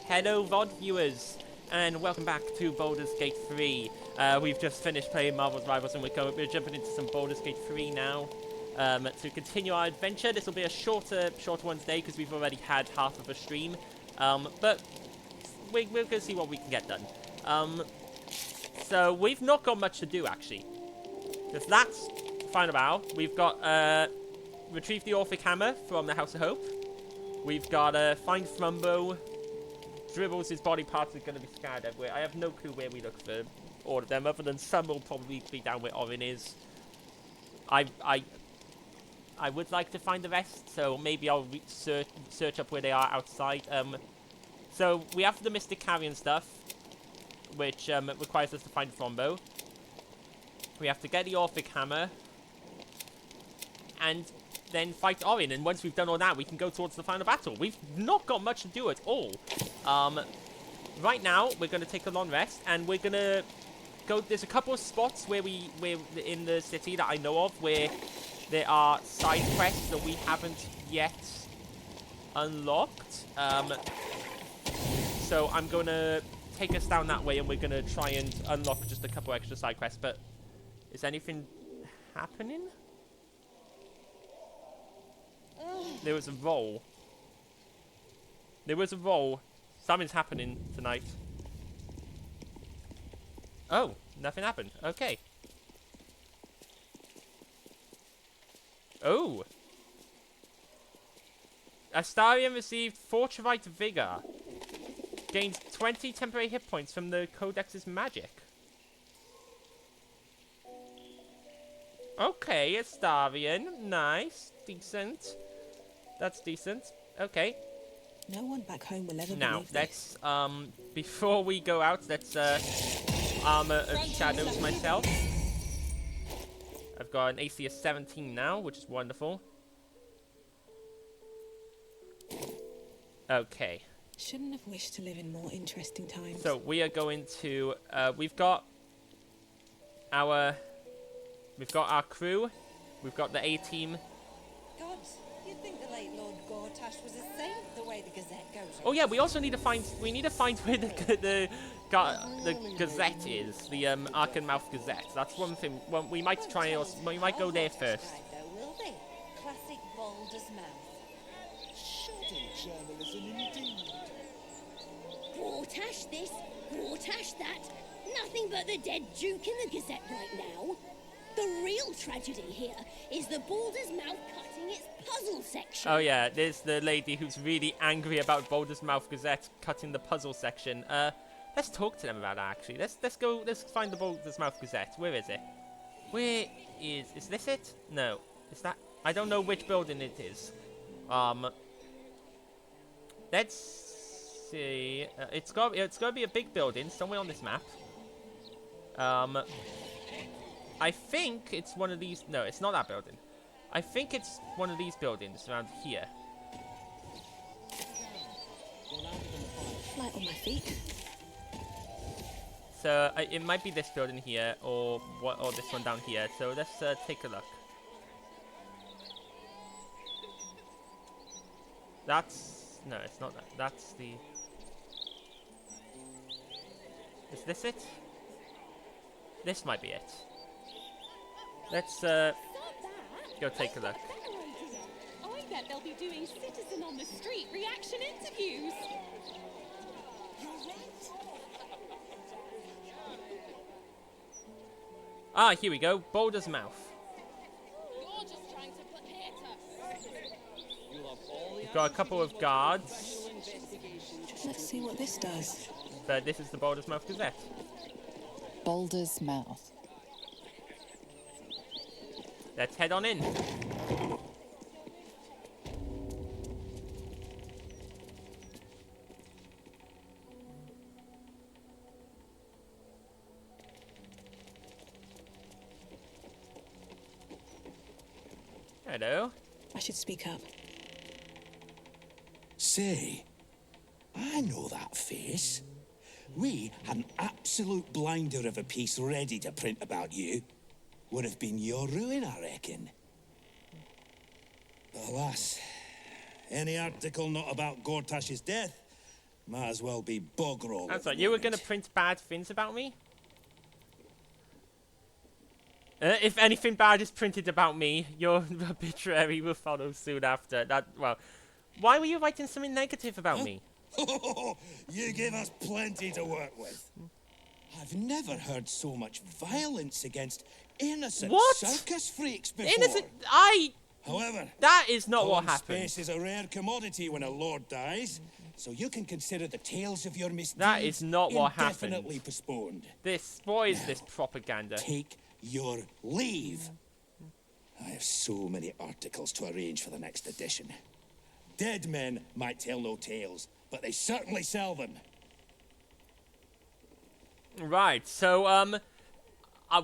Hello VOD viewers, and welcome back to Baldur's Gate 3. We've just finished playing Marvel's Rivals, and we're jumping into some Baldur's Gate 3 now. To continue our adventure. This will be a shorter one today, because we've already had half of a stream. But we're going to see what we can get done. So we've not got much to do, actually. Because that's final battle. We've got, retrieve the Orphic Hammer from the House of Hope. We've got, find Thrumbo. Dribbles, his body parts are going to be scattered everywhere. I have no clue where we look for all of them, other than some will probably be down where Orin is. I would like to find the rest, so maybe I'll search up where they are outside. So we have the Mystic Carrion stuff, which requires us to find Thrombo. We have to get the Orphic Hammer, and then fight Orin, and once we've done all that, we can go towards the final battle. We've not got much to do at all. Right now, we're going to take a long rest, and we're going to go... There's a couple of spots where we're in the city that I know of, where there are side quests that we haven't yet unlocked. So I'm going to take us down that way, and we're going to try and unlock just a couple extra side quests. But is anything happening? There was a roll. There was a roll. Something's happening tonight. Oh, nothing happened. Okay. Oh. Astarion received Forturite Vigor. Gains 20 temporary hit points from the Codex's magic. Okay, Astarion. Nice. Decent. That's decent. Okay. No one back home will ever now, believe let's, this. before we go out, let's, Armor of Shadows myself. I've got an AC of 17 now, which is wonderful. Okay. Shouldn't have wished to live in more interesting times. So, we are going to, we've got our crew. We've got the A-team. Gods, you'd think the late Lord Gortash was a saint the way the Gazette goes. Oh yeah, we also need to find where the Gazette is, the Arkenmouth Gazette. That's one thing. Well, we might try, or we might go there first. Though, will they? Classic Baldur's mouth. Shoddy journalism indeed. Gortash this, Gortash that. Nothing but the dead Duke in the Gazette right now. The real tragedy here is the Baldur's Mouth cutting its puzzle section. Oh yeah, there's the lady who's really angry about Baldur's Mouth Gazette cutting the puzzle section. Let's talk to them about that, actually. Let's find the Baldur's Mouth Gazette. Where is it? Where is this it? No. Is that... I don't know which building it is. Let's see. It's got to be a big building somewhere on this map. I think it's one of these... No, it's not that building. I think it's one of these buildings around here. Light on my feet. So, it might be this building here, or this one down here. So, let's take a look. That's... No, it's not that. That's the... Is this it? This might be it. Let's go take a look. I bet they'll be doing citizen on the street reaction interviews. Ah, here we go. Baldur's Mouth. You're just trying to put We've got a couple of guards. Let's see what this does. But this is the Baldur's Mouth Gazette. Balder's Mouth. Let's head on in. Hello. I should speak up. Say, I know that face. We had an absolute blinder of a piece ready to print about you. Would have been your ruin, I reckon. But alas, any article not about Gortash's death Might as well be bog roll. That's right, you were gonna print bad things about me? If anything bad is printed about me, your obituary will follow soon after. Well, why were you writing something negative about me? You give us plenty to work with. I've never heard so much violence against innocent What? circus freaks before. Innocent... However, That is not what home happened. space is a rare commodity when a lord dies, so you can consider the tales of your misdeeds That is not what indefinitely happened. postponed. What is this propaganda? Take your leave. I have so many articles to arrange for the next edition. Dead men might tell no tales, but they certainly sell them. Right, so,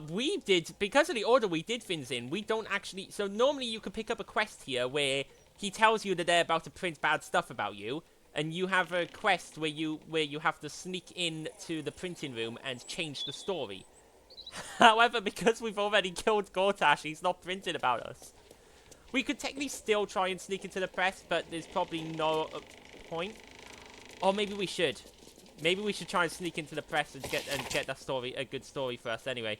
we did, because of the order we did things in, we don't actually, so normally you could pick up a quest here where he tells you that they're about to print bad stuff about you, and you have a quest where you have to sneak in to the printing room and change the story. However, because we've already killed Gortash, he's not printed about us. We could technically still try and sneak into the press, but there's probably no point. Or maybe we should. Maybe we should try and sneak into the press and get that story, a good story for us anyway.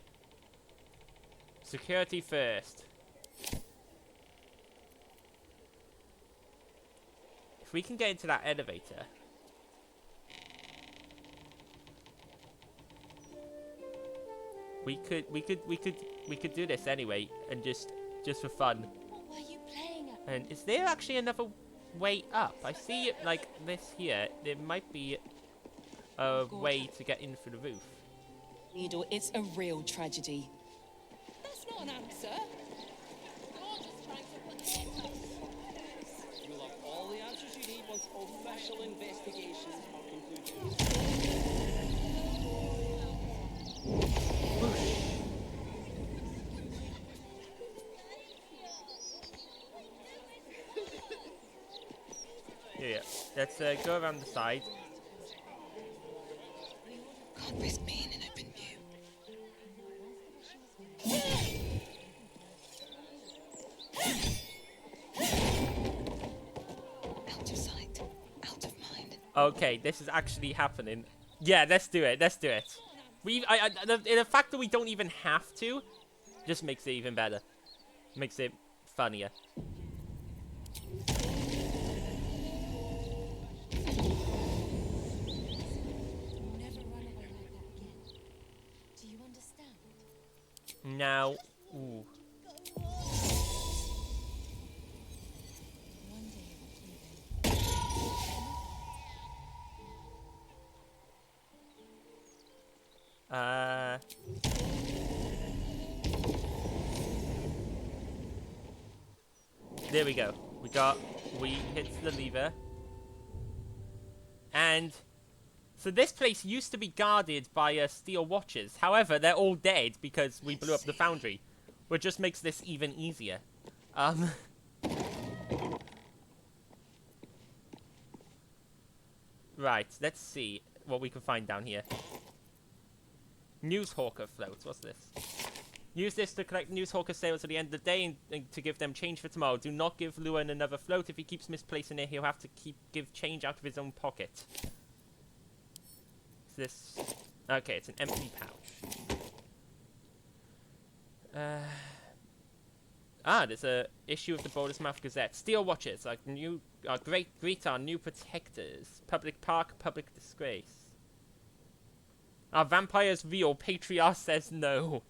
Security first. If we can get into that elevator. We could do this anyway, and just for fun. What were you playing at? And is there actually another way up? I see it like this here. There might be a way to get in through the roof. Needle, it's a real tragedy. That's not an answer. You're just trying to put their toes. You'll have all the answers you need once official investigations are concluded. Yeah. Let's go around the side. Can't risk being in open view. Out of sight, out of mind. Okay, this is actually happening. Yeah, let's do it. Let's do it. The fact that we don't even have to just makes it even better. Makes it funnier. Never run away like that again. Do you understand? Now, ooh. One day it will There we go. We hit the lever. And so this place used to be guarded by steel watchers. However, they're all dead because we blew up the foundry, which just makes this even easier. Right, let's see what we can find down here. News hawker floats. What's this? Use this to collect news hawker sales at the end of the day and to give them change for tomorrow. Do not give Luan another float. If he keeps misplacing it, he'll have to give change out of his own pocket. Is this... Okay, it's an empty pouch. There's a issue of the Baldur's Mouth Gazette. Steel watches, like greet our new protectors. Public park, public disgrace. Are vampires real? Patriarch says no.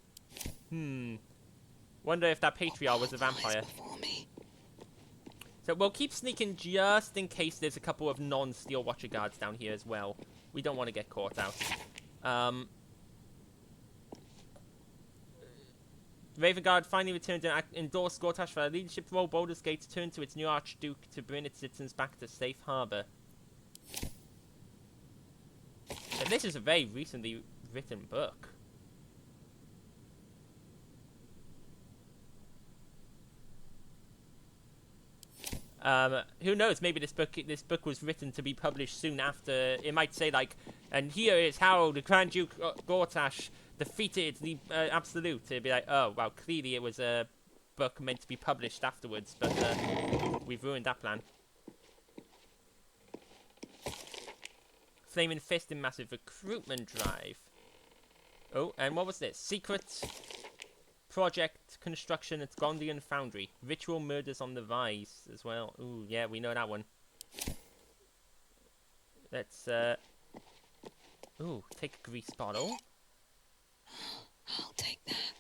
Wonder if that Patriarch was a vampire. So we'll keep sneaking just in case there's a couple of non-steel watcher guards down here as well. We don't want to get caught out. Ravenguard finally returned and endorsed Gortash for a leadership role. Baldur's Gate turned to its new Archduke to bring its citizens back to safe harbor. And this is a very recently written book. Who knows? Maybe this book was written to be published soon after. It might say like, and here is how the Grand Duke Gortash defeated the Absolute. It'd be like, oh well, clearly it was a book meant to be published afterwards, but we've ruined that plan. Flaming Fist in massive recruitment drive. Oh, and what was this? Secret project construction at Gondian Foundry. Ritual murders on the rise as well. Ooh, yeah, we know that one. Let's, ooh, take a grease bottle. I'll take that.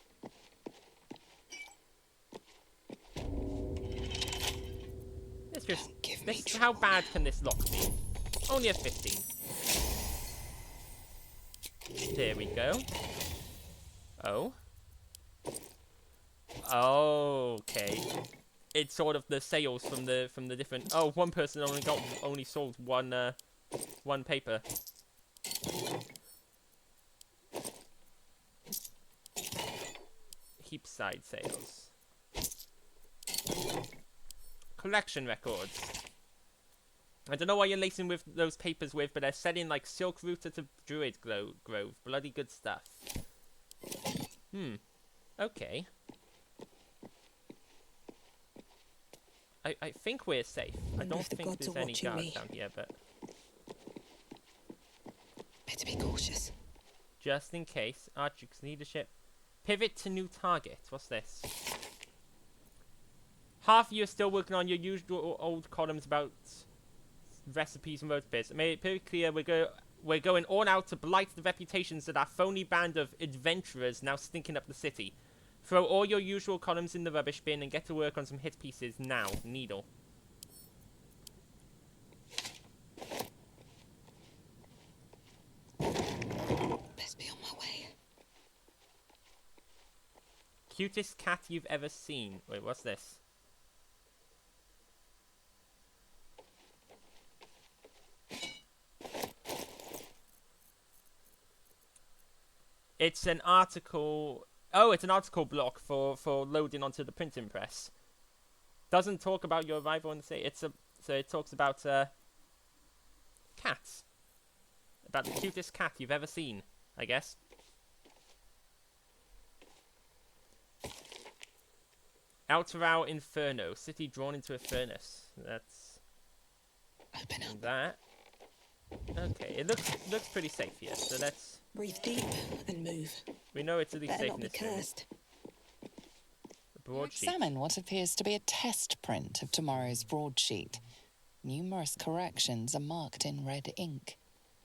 Let's just... Don't give me how trouble bad now. can this lock be? Only a 15. There we go. Oh. Okay. It's sort of the sales from the different... Oh, one person only sold one paper. Heap side sales. Collection records. I don't know why you're lacing with those papers with, but they're selling like silk root at a druid grove. Bloody good stuff. Okay. I think we're safe. I Wonder don't if the think gods there's are any watching guards me. down here, but Better be cautious. just in case. Archix leadership. Pivot to new target. What's this? Half of you are still working on your usual old columns about recipes and recipes. It made it pretty clear we're going all out to blight the reputations of that phony band of adventurers now stinking up the city. Throw all your usual columns in the rubbish bin and get to work on some hit pieces now. Needle. Best be on my way. Cutest cat you've ever seen. Wait, what's this? It's an article... Oh, it's an article block for loading onto the printing press. Doesn't talk about your arrival in the city. So it talks about cats. About the cutest cat you've ever seen, I guess. Outerau Inferno. City drawn into a furnace. That's... Open up. that. Okay, it looks pretty safe here, so let's... Breathe deep and move. We know it's at least Better safe not in be this room. cursed. The broadsheet. Examine what appears to be a test print of tomorrow's broadsheet. Numerous corrections are marked in red ink.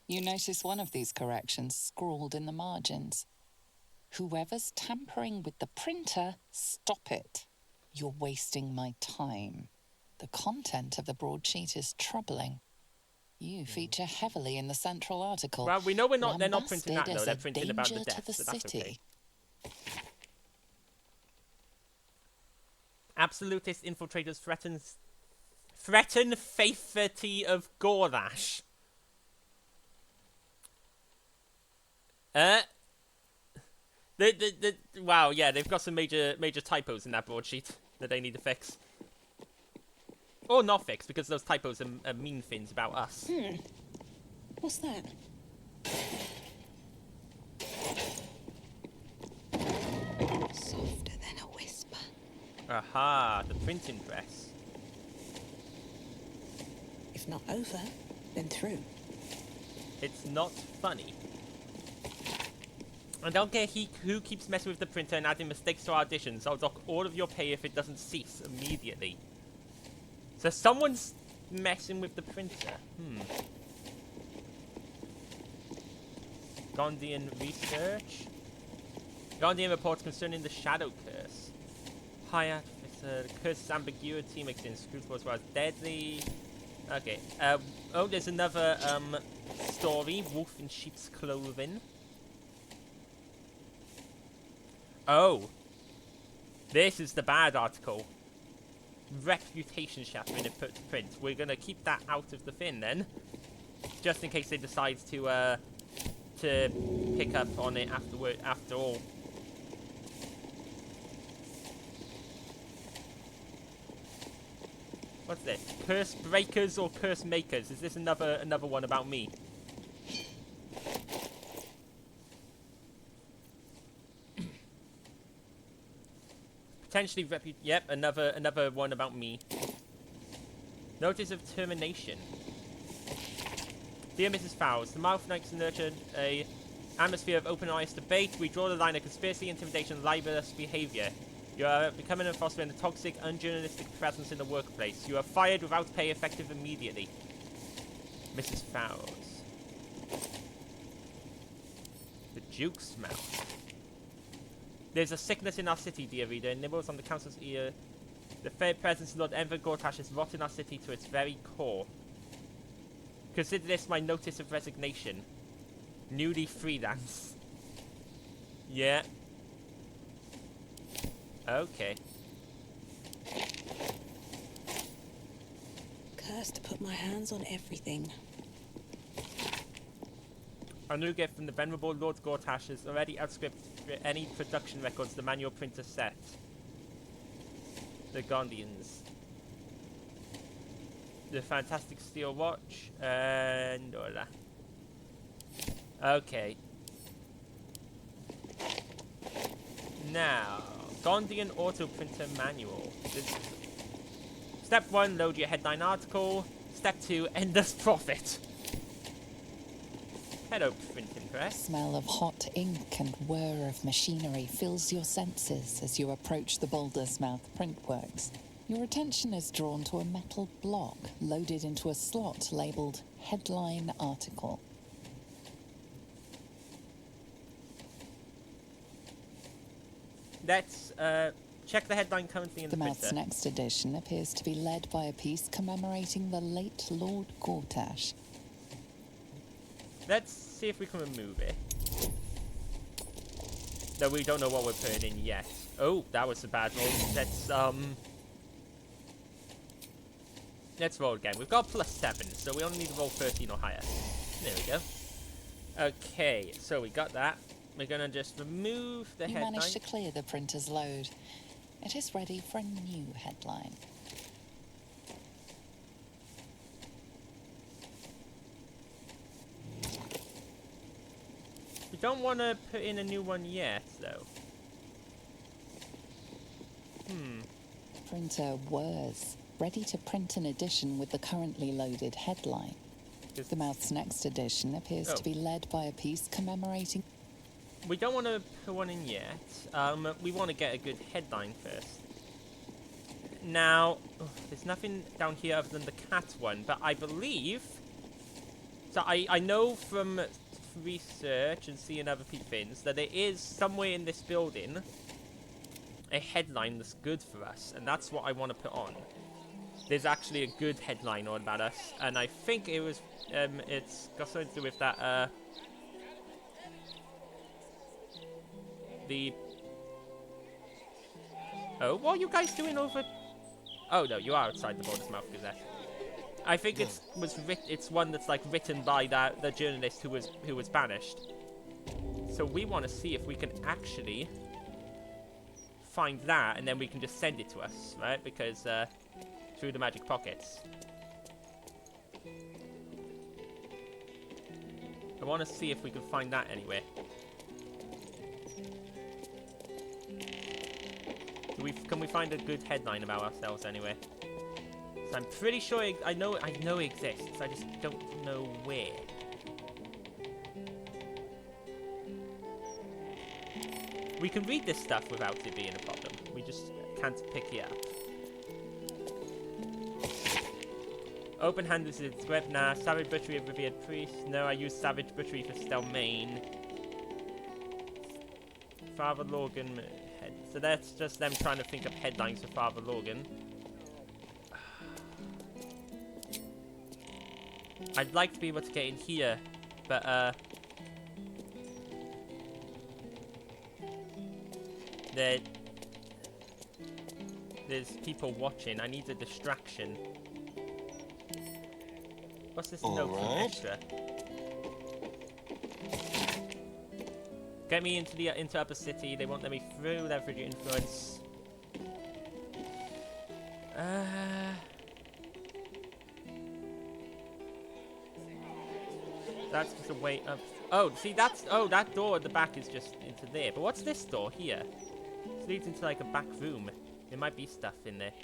You notice one of these corrections scrawled in the margins. Whoever's tampering with the printer, stop it. You're wasting my time. The content of the broadsheet is troubling. You feature heavily in the central article. Well, we know they're not printing that lambasted though. as They're a printing about the danger to death, the so that's okay. city. Absolutist infiltrators threaten faithfulty of Gordash. Wow, yeah, they've got some major typos in that broadsheet that they need to fix. Or not fix, because those typos are mean things about us. What's that? Softer than a whisper. Aha, the printing press. If not over, then through. It's not funny. I don't care who keeps messing with the printer and adding mistakes to our additions. I'll dock all of your pay if it doesn't cease immediately. So someone's messing with the printer. Gondian research. Gondian reports concerning the Shadow Curse. High officer, the curse's ambiguity makes it inscrutable as well as deadly. Okay. Oh, there's another story. Wolf in sheep's clothing. Oh. This is the bad article. Reputation shattering if put to print. We're gonna keep that out of the fin then, just in case they decide to pick up on it after all. What's this? Curse breakers or curse makers? Is this another one about me? Potentially yep, another one about me. Notice of termination. Dear Mrs. Fowles, the mouth likes to nurture a atmosphere of open honest debate. We draw the line at conspiracy, intimidation, and libelous behavior. You are becoming and fostering a toxic, unjournalistic presence in the workplace. You are fired without pay, effective immediately. Mrs. Fowles. The Duke's mouth. There's a sickness in our city, dear reader. It nibbles on the council's ear. The fair presence of Lord Enver Gortash has rotten our city to its very core. Consider this my notice of resignation. Newly freelance. Yeah. Okay. Cursed to put my hands on everything. Our new gift from the venerable Lord Gortash has already outstripped any production records the manual printer set. The Gondians. The fantastic steel watch, and all that. Okay. Now, Gondian auto printer manual. Step 1, load your headline article. Step 2, endless profit. Hello, printing press. Smell of hot ink and whir of machinery fills your senses as you approach the Baldur's Mouth printworks. Your attention is drawn to a metal block loaded into a slot labelled Headline Article. Let's check the headline currently in the The Mouth's printer. next edition appears to be led by a piece commemorating the late Lord Gortash. Let's see if we can remove it. No, we don't know what we're putting in yet. Oh, that was a bad roll. Let's roll again. We've got +7, so we only need to roll 13 or higher. There we go. Okay, so we got that. We're gonna just remove the You headline. managed to clear the printer's load. It is ready for a new headline. We don't want to put in a new one yet, though. Printer whirs, ready to print an edition with the currently loaded headline. The Mouth's next edition appears to be led by a piece commemorating... We don't want to put one in yet. We want to get a good headline first. Now, there's nothing down here other than the cat one, but I believe... So I know from research and seeing other things that there is somewhere in this building a headline that's good for us, and that's what I want to put on. There's actually a good headline all about us, and I think it was, it's got something to do with that, Oh, what are you guys doing over... Oh, no, you are outside the Baldur's Mouth Gazette. I think it's one that's, like, written by the journalist who was banished. So we want to see if we can actually find that, and then we can just send it to us, right? Because, through the magic pockets. I want to see if we can find that anywhere. Can we find a good headline about ourselves anyway? So I'm pretty sure I know it exists. I just don't know where. We can read this stuff without it being a problem. We just can't pick it up. Open-handed is its web now. Savage butchery of revered priest. No, I use savage butchery for Stelmane. Father Logan. So that's just them trying to think of headlines for Father Logan. I'd like to be able to get in here, but there's people watching. I need a distraction. What's this note from Extra? Get me into Upper City. They won't let me through. Leverage your influence. That's just a way up. Oh, see, that door at the back is just into there. But what's this door here? This leads into like a back room. There might be stuff in there.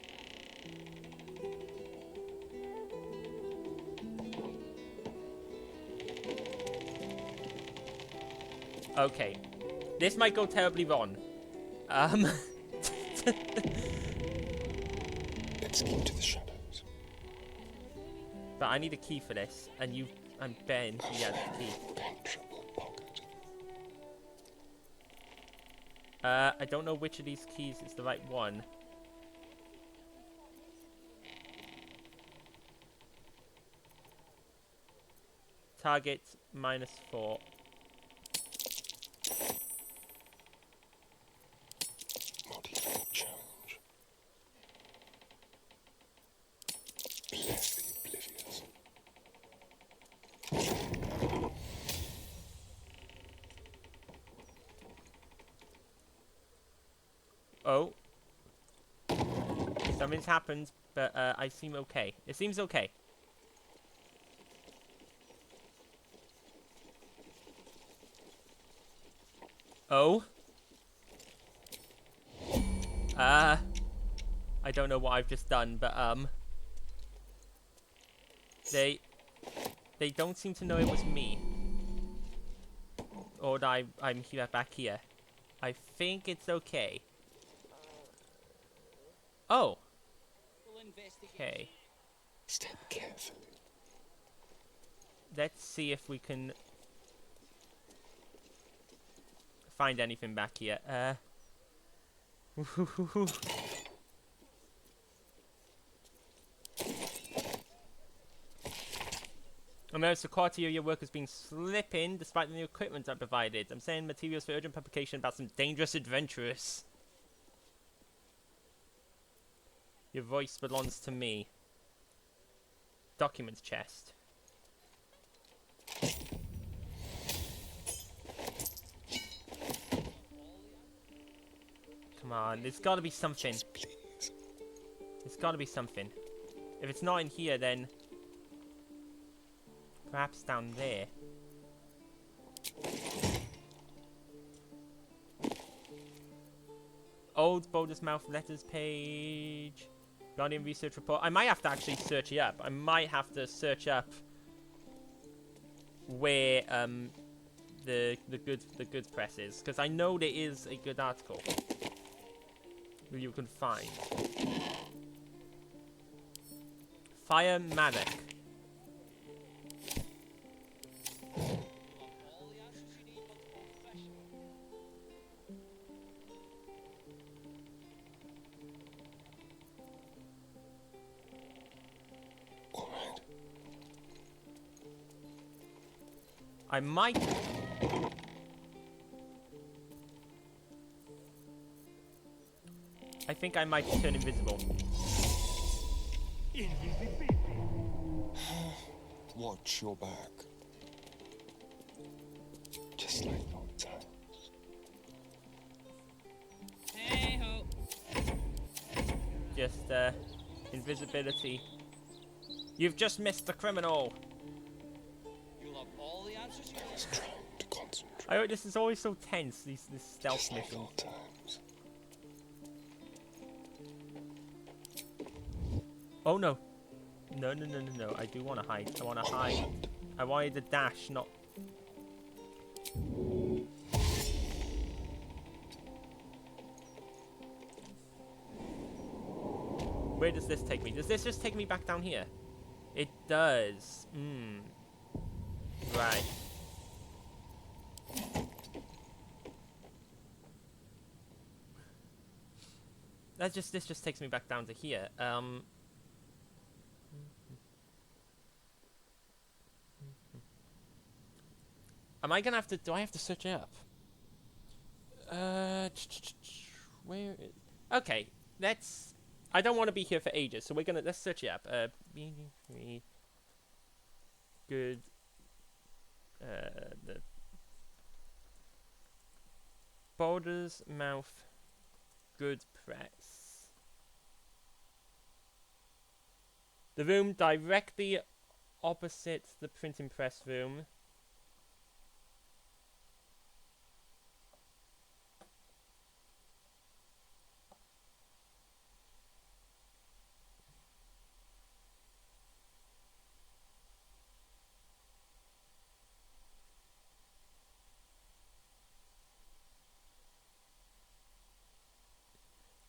Okay. This might go terribly wrong. Let's keep to the shadows. But I need a key for this, and I'm betting he has the key. Triple pocket. I don't know which of these keys is the right one. Target -4. Not even a challenge. Bless the oblivious. Oh. Something's happened, but I seem okay. It seems okay. Oh. I don't know what I've just done, but they don't seem to know it was me. Or that I'm here back here. I think it's okay. Oh. Okay. Step carefully. Let's see if we can find anything back here. I noticed the quality of your work has been slipping despite the new equipment I provided. I'm sending materials for urgent publication about some dangerous adventurers. Your voice belongs to me. Documents chest. Come on, there's gotta be something. Just please. There's gotta be something. If it's not in here, then perhaps down there. Old Baldur's Mouth letters page. Guardian research report. I might have to actually search it up. I might have to search up where the good press is, because I know there is a good article that you can find. Fire Maddock. All right. I might. I think I might turn invisible. Watch your back. Just like old times. Hey ho. Just invisibility. You've just missed the criminal. You'll have all the answers you I was trying to concentrate. This is always so tense. This stealth Just like mission. old times. Oh no. No. I do want to hide. I want to hide. I wanted the dash, not. Where does this take me? Does this just take me back down here? It does. Right. This just takes me back down to here. Am I gonna have to? Do I have to search it up? Where? Okay, let's. I don't want to be here for ages, so let's search it up. Good. The Baldur's Mouth. Good press. The room directly opposite the printing press room.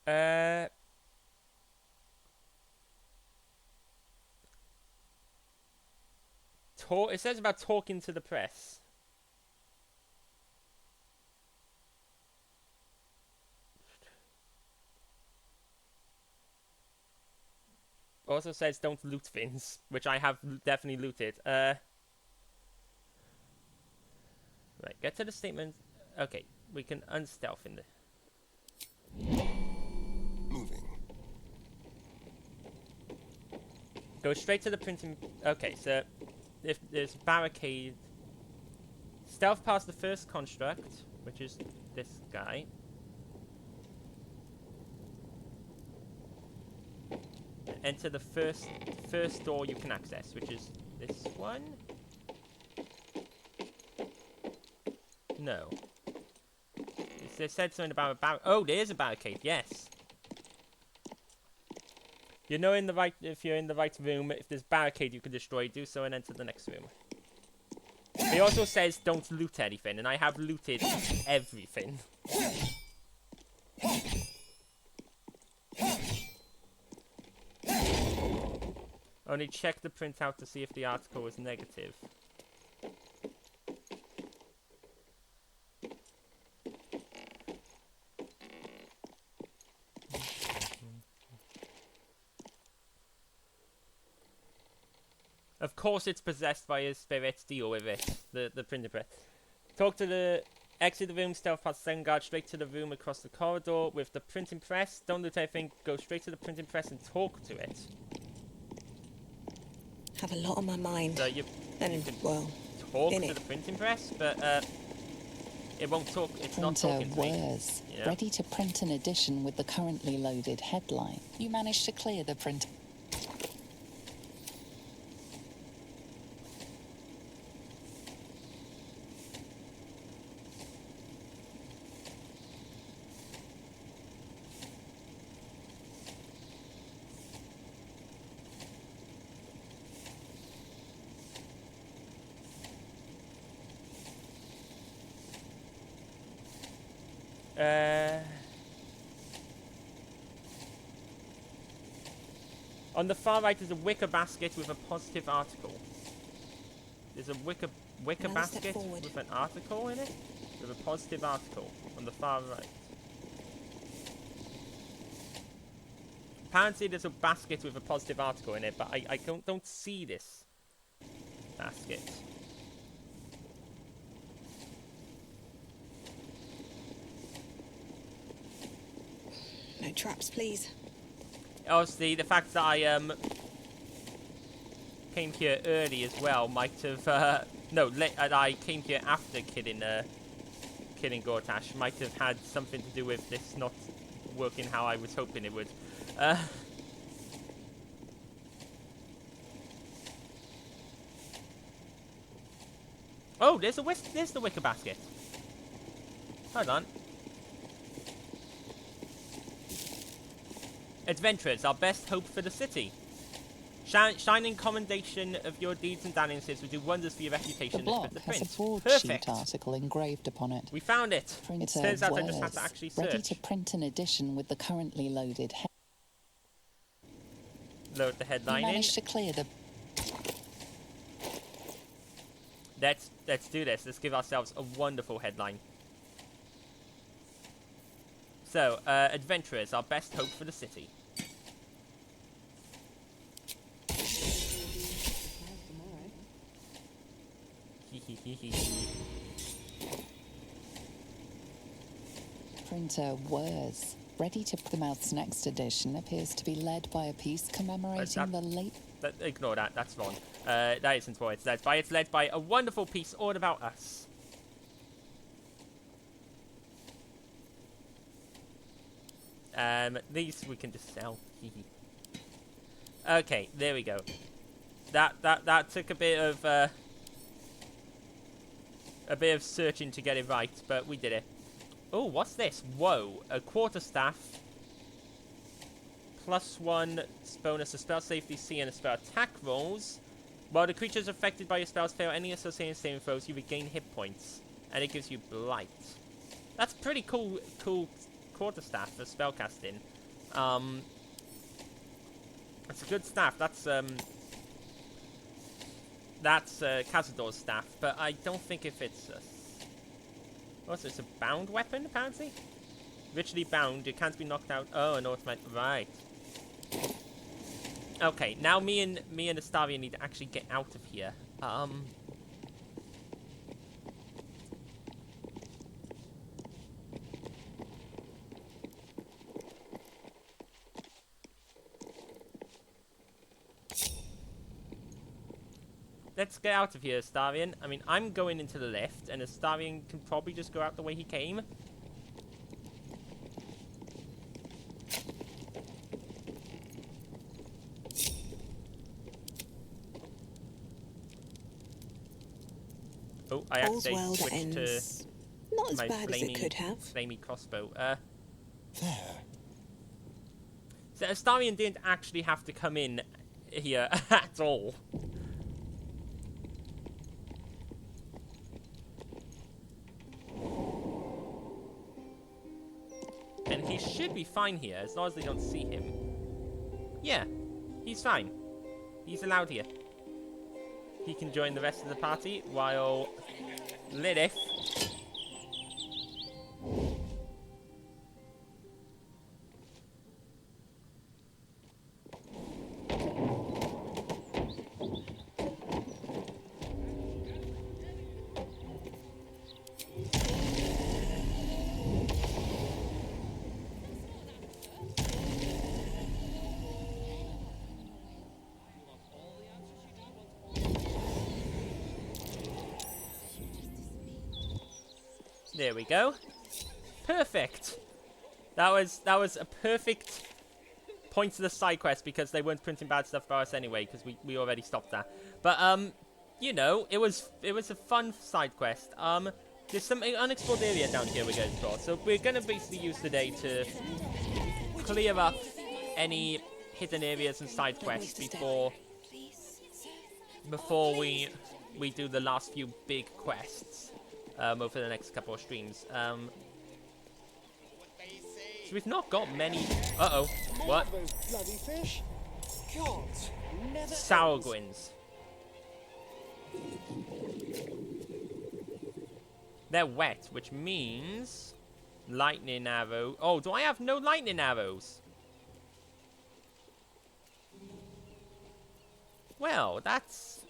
It says about talking to the press. Also says don't loot things, which I have definitely looted. Right, get to the statement. Okay, we can unstealth in the... Moving. Go straight to the printing... Okay, so if there's a barricade... Stealth past the first construct, which is this guy. Enter the first door you can access, which is this one. No. They said something about a barricade. Oh, there is a barricade. Yes. You know, if you're in the right room, if there's barricade you can destroy, do so and enter the next room. He also says don't loot anything, and I have looted everything. Only check the printout to see if the article is negative. Of course it's possessed by his spirit. Deal with it. The printing press. Talk to the... Exit the room, stealth past the second guard, straight to the room across the corridor with the printing press. Don't loot anything. Go straight to the printing press and talk to it. Have a lot on my mind. So you And, well, talk in to it. the printing press, but it won't talk. It's not Printer talking to me. Whirs, You know? ready to print an edition with the currently loaded headline. You managed to clear the print. On the far right is a wicker basket with a positive article. There's a wicker Another step basket forward. with an article in it, with a positive article on the far right. Apparently there's a basket with a positive article in it, but I don't see this basket. No traps, please. Obviously, the fact that I came here early as well might have I came here after killing Gortash might have had something to do with this not working how I was hoping it would. Oh, there's the wicker basket. Hold on. Adventurers, our best hope for the city. Shining commendation of your deeds and dalliances will do wonders for your The reputation block with the has a prince. broadsheet Perfect. article engraved upon it. We found it. It Printer turns out I just have Whirs, to actually ready search. to print an edition with the currently loaded Load the You headline in. managed to clear the... Let's do this. Let's give ourselves a wonderful headline. So, adventurers, our best hope for the city. Printer Whirs, ready to... The Mouth's next edition appears to be led by a piece commemorating the late... Ignore that. That's wrong. That isn't what it's led by. It's led by a wonderful piece all about us. These we can just sell. Okay, there we go. That took a bit of searching to get it right, but we did it. Oh, what's this? Whoa, a quarterstaff. +1 bonus to spell safety, C, and a spell attack rolls. While the creatures affected by your spells fail any associated saving throws, you regain hit points, and it gives you blight. That's pretty cool quarterstaff for spellcasting. It's a good staff. That's Cazador's staff, but I don't think if it's a... Oh, so it's a bound weapon, apparently? Richly bound, it can't be knocked out. Oh, no, it's meant... Right. Okay, now me and Astaria need to actually get out of here. Let's get out of here, Astarion. I mean, I'm going into the left, and Astarion can probably just go out the way he came. Oh, I All's actually well that switched to ends. Not as my bad as it could have. flamey crossbow. There. So Astarion didn't actually have to come in here at all. And he should be fine here, as long as they don't see him. Yeah, he's fine. He's allowed here. He can join the rest of the party, while Lilith... There we go. Perfect. That was a perfect point to the side quest, because they weren't printing bad stuff for us anyway, because we already stopped that. But you know, it was a fun side quest. There's some unexplored area down here we're going to explore, so we're gonna basically use the day to clear up any hidden areas and side quests before we do the last few big quests. Over the next couple of streams. So we've not got many... Uh-oh. What? Bloody fish. God, never Sourgwins. They're wet, which means... Lightning arrow. Oh, do I have no lightning arrows? Well, that's...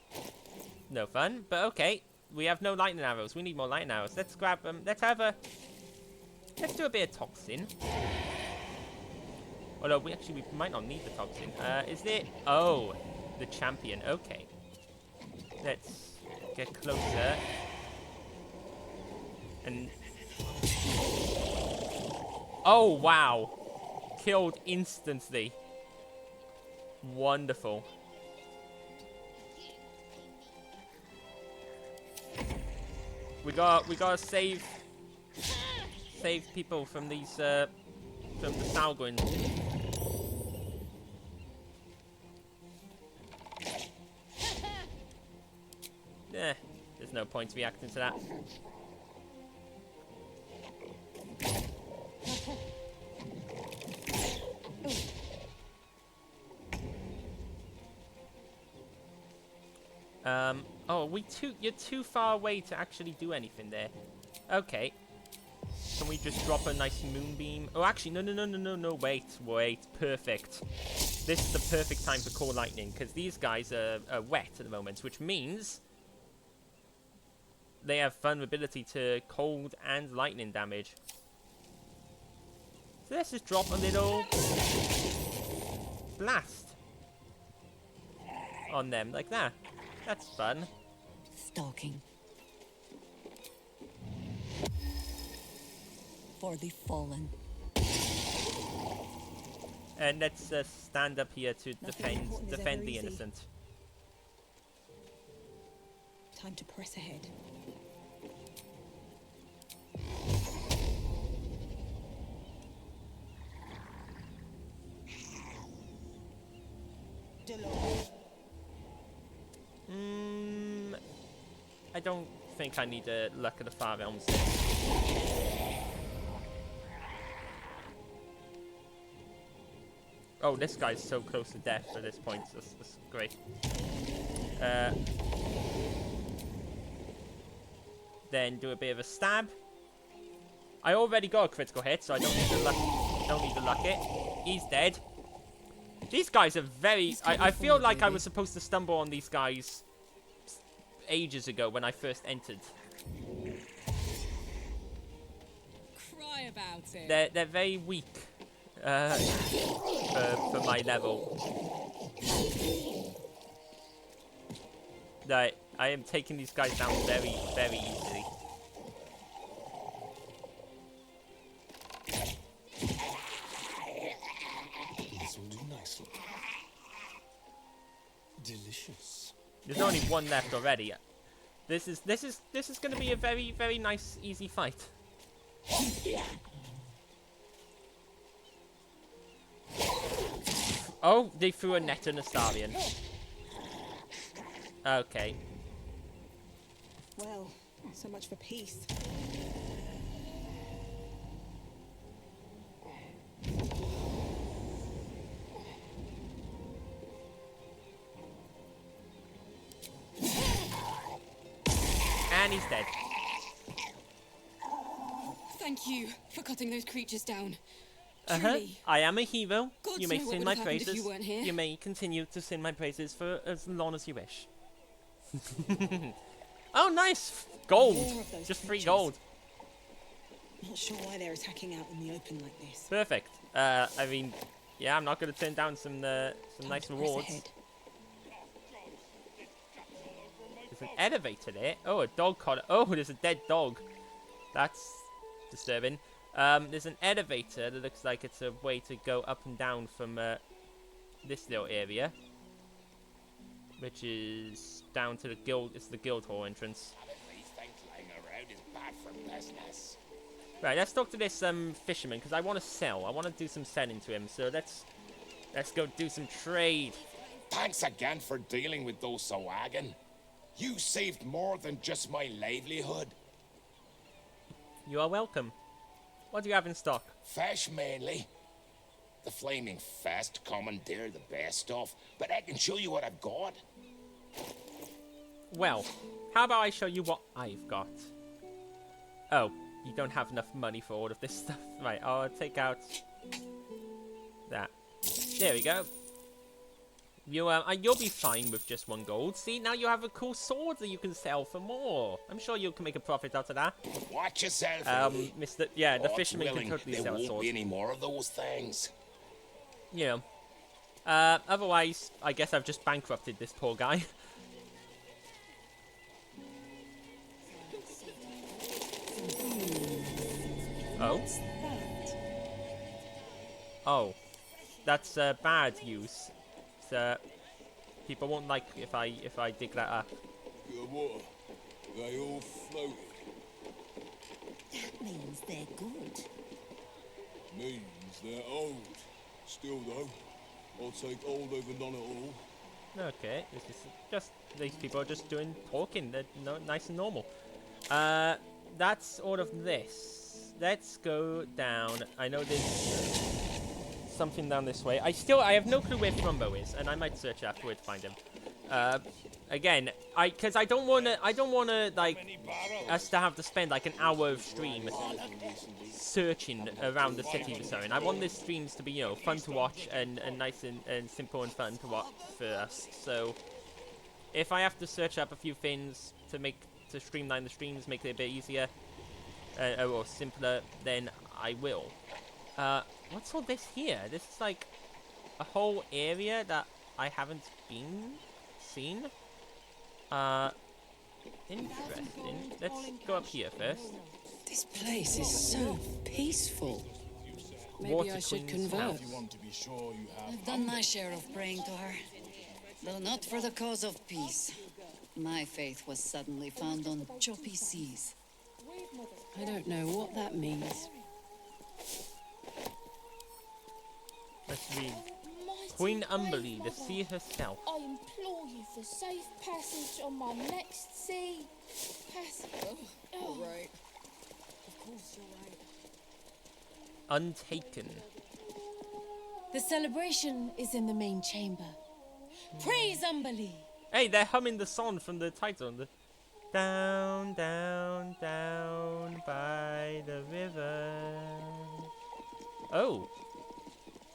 no fun, but okay. We have no lightning arrows. We need more lightning arrows. Let's grab them. Let's do a bit of toxin. Although we might not need the toxin. Is it? Oh, the champion. Okay. Let's get closer. And oh wow, killed instantly. Wonderful. We gotta save people from these from the Sourgwins. There's no point reacting to that. Oh, you're too far away to actually do anything there. Okay. Can we just drop a nice moonbeam? Oh, actually, no, wait, perfect. This is the perfect time for Core Lightning, because these guys are wet at the moment, which means they have vulnerability to cold and lightning damage. So let's just drop a little blast on them, like that. That's fun. Stalking. For the fallen. And let's stand up here to defend the easy. innocent. Time to press ahead. I don't think I need a Luck of the Far Realms. Oh, this guy's so close to death at this point. That's great. Then do a bit of a stab. I already got a critical hit, so I don't need to luck it. He's dead. These guys are very... I feel like I was supposed to stumble on these guys ages ago when I first entered. Cry about it. They're very weak for my level. I am taking these guys down very, very easily. This will do nicely. Delicious. There's only one left already. This is going to be a very, very nice, easy fight. Oh, they threw a net on Astarion. Okay. Well, so much for peace. And he's dead. Thank you for cutting those creatures down. Uh-huh. Truly. I am a hero. Gods You may know what sing would my have happened if praises. you weren't here. You may continue to sing my praises for as long as you wish. Oh, nice! Gold! More of those Just free creatures. gold. Not sure why they're attacking out in the open like this. Perfect. I mean, yeah, I'm not going to turn down some Time nice to press rewards. ahead. There's an elevator there. Oh, a dog collar. Oh, there's a dead dog. That's disturbing. There's an elevator that looks like it's a way to go up and down from this little area, which is down to the guild. It's the guild hall entrance. These things lying around is bad for business. Right, let's talk to this fisherman because I want to sell. I want to do some selling to him. So let's go do some trade. Thanks again for dealing with those Sawagan. You saved more than just my livelihood. You are welcome. What do you have in stock? Fish mainly. The Flaming Fest commandeer the best stuff, but I can show you what I've got. Well, how about I show you what I've got? Oh, you don't have enough money for all of this stuff. Right, I'll take out that. There we go. You'll be fine with just 1 gold. See, now you have a cool sword that you can sell for more. I'm sure you can make a profit out of that. Watch yourself. Mr. Yeah, the God's fisherman willing, can totally there sell a won't sword. be any more of those things. You know. Otherwise, I guess I've just bankrupted this poor guy. Oh. Oh. That's bad use. So people won't like if I dig that up. Good water. They all floated. That means they're good. Means they're old. Still though, I'll take old over none at all. Okay, this is just these people are just talking. They're nice and normal. That's all of this. Let's go down. I know there's something down this way. I have no clue where Trumbo is, and I might search afterward to find him. Again, because I don't wanna like us to have to spend like an hour of stream searching around the city for something. I want these streams to be, you know, fun to watch and nice and simple and fun to watch for us. So if I have to search up a few things to streamline the streams, make it a bit easier or simpler, then I will. What's all this here? This is like a whole area that I haven't seen. Interesting. Let's go up here first. This place is so peaceful. Maybe I should convert. You want to be sure you have. I've done my share of praying to her, though not for the cause of peace. My faith was suddenly found on choppy seas. I don't know what that means. Let's read. Queen Umberly, the sea herself. I implore you for safe passage on my next sea passage. All right. Of course you're right. Untaken. The celebration is in the main chamber. Praise Umberlee! Hey, they're humming the song from the title. Down, down, down by the river. Oh.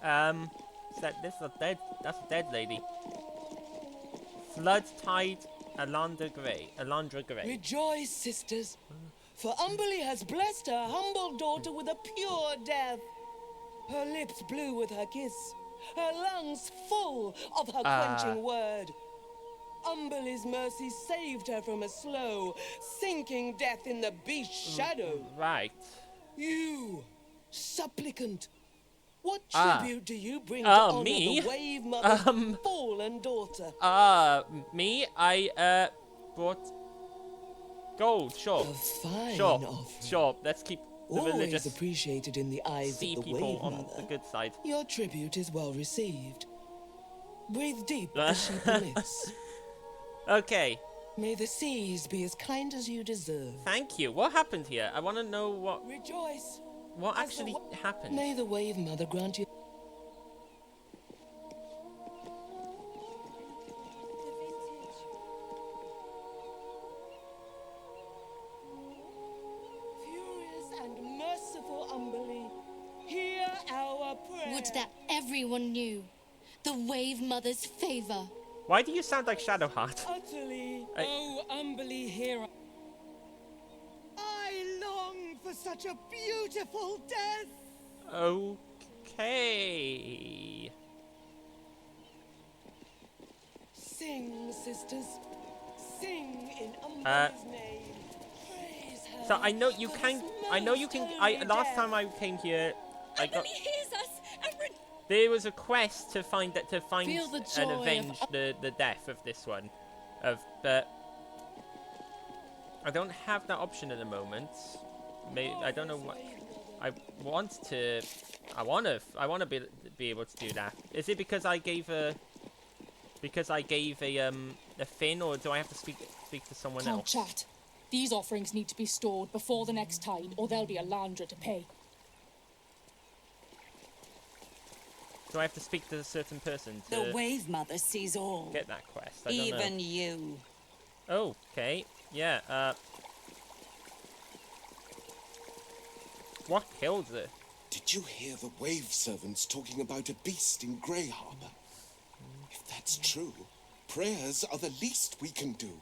That's a dead lady. Flood tide, Alandra Grey. Rejoice, sisters, for Umberlee has blessed her humble daughter with a pure death. Her lips blue with her kiss, her lungs full of her quenching word. Umberlee's mercy saved her from a slow, sinking death in the beast's shadow. Right. You, supplicant, what tribute do you bring to honor me? the Wave Mother's fallen daughter? Me? I brought gold. Sure. A fine sure. offering. Sure. Let's keep the Always religious appreciated in the eyes of the people Wave on Mother. the good side. Your tribute is well received. Breathe deep as she permits. Okay. May the seas be as kind as you deserve. Thank you. What happened here? I want to know what. Rejoice. What actually happened? May the Wave Mother grant you. Furious and merciful Umberlee, hear our prayer. Would that everyone knew the Wave Mother's favor. Why do you sound like Shadowheart? Utterly. Oh, Umberlee, hear. I long for such a beautiful death. Okay. Sing, sisters. Sing in Umberlee's name. Praise her. So I know you can. Last time I came here, I got. Hears us and There was a quest to find and avenge the death of this one, but I don't have that option at the moment. I don't know what I want to. I want to be able to do that. Is it because I gave a Finn, or do I have to speak to someone Can't else? chat. These offerings need to be stored before the next tide, or there'll be a Landra to pay. Do I have to speak to a certain person to The Wave Mother sees all. get that quest? I don't Even know. you. Okay. Yeah. What killed her? Did you hear the Wave servants talking about a beast in Grey Harbor? If that's true, prayers are the least we can do.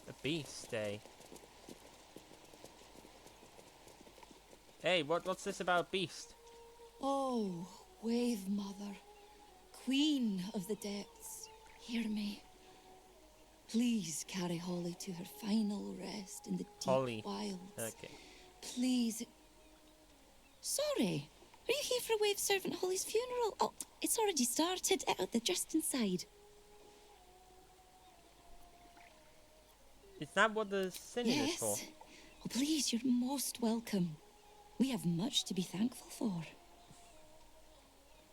A beast, eh? Hey, what's this about beast? Oh, Wave Mother, Queen of the Depths, hear me. Please carry Holly to her final rest in the deep wilds. Okay. Please. Sorry, are you here for Wave Servant Holly's funeral? Oh, it's already started. They're just inside. Is that what the sinning is for? Yes. Oh, please, you're most welcome. We have much to be thankful for.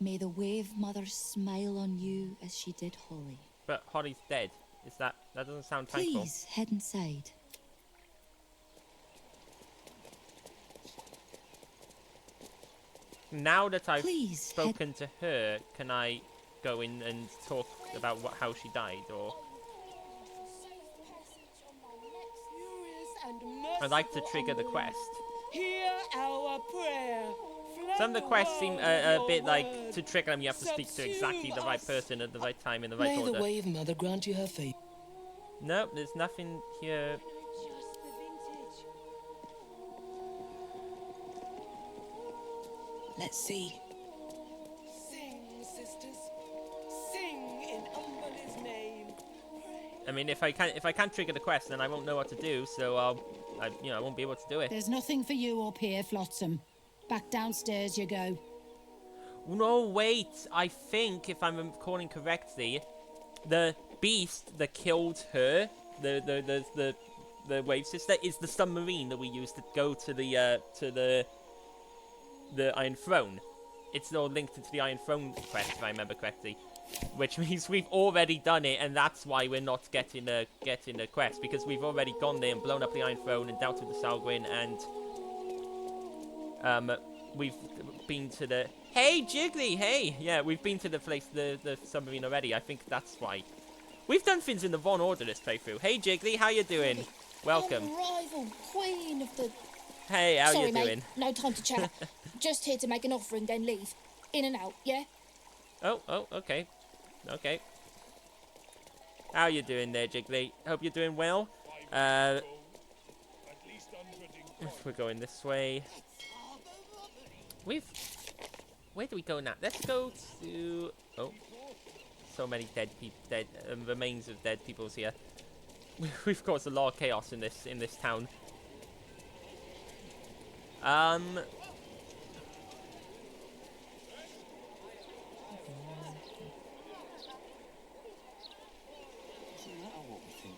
May the Wave Mother smile on you as she did Holly. But Holly's dead. That doesn't sound thankful. Please, head inside. Now that I've spoken to her, can I go in and talk about how she died, or? I'd like to trigger the quest. Hear our prayer. Some of the quests seem a bit like, to trigger them you have to speak to exactly the right person at the right time in the right order. May the Wave Mother grant you her fate. Nope, there's nothing here. Let's see. Sing, sisters. Sing in Umberlee's name. I mean, if I can't trigger the quest, then I won't know what to do. So I won't be able to do it. There's nothing for you up here, Flotsam. Back downstairs you go. No, wait. I think, if I'm recalling correctly, the beast that killed her, the Wave Sister, is the submarine that we used to go to the Iron Throne. It's all linked into the Iron Throne quest, if I remember correctly. Which means we've already done it, and that's why we're not getting a quest, because we've already gone there and blown up the Iron Throne and dealt with the Salguin and we've been to the... Hey, Jiggly, hey! Yeah, we've been to the place, the submarine already. I think that's why. We've done things in the wrong order this playthrough. Hey, Jiggly, how you doing? Welcome. Unrival queen of the... Hey, how Sorry, you doing? Mate, no time to chat. Just here to make an offering, then leave. In and out, yeah? Oh, okay. Okay. How you doing there, Jiggly? Hope you're doing well. We're going this way. Where do we go now? Let's go to... Oh. So many dead people, remains of dead peoples here. We've caused a lot of chaos in this town.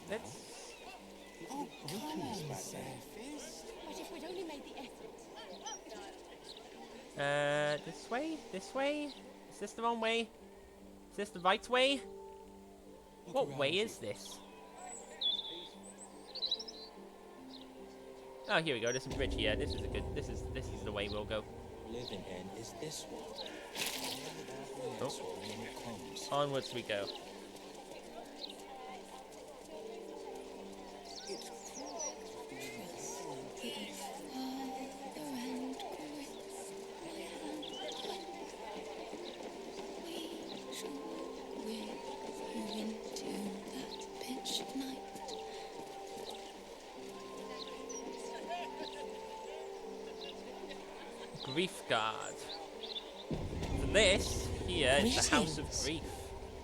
Let's... Oh, come on, Seth. But if we'd only made the effort. This way? This way? Is this the wrong way? Is this the right way? What way is this? Oh, here we go. There's a bridge here. This is a good... This is the way we'll go. Living in is this one. Oh. Onwards we go. Grief Guard. This here is the House of Grief.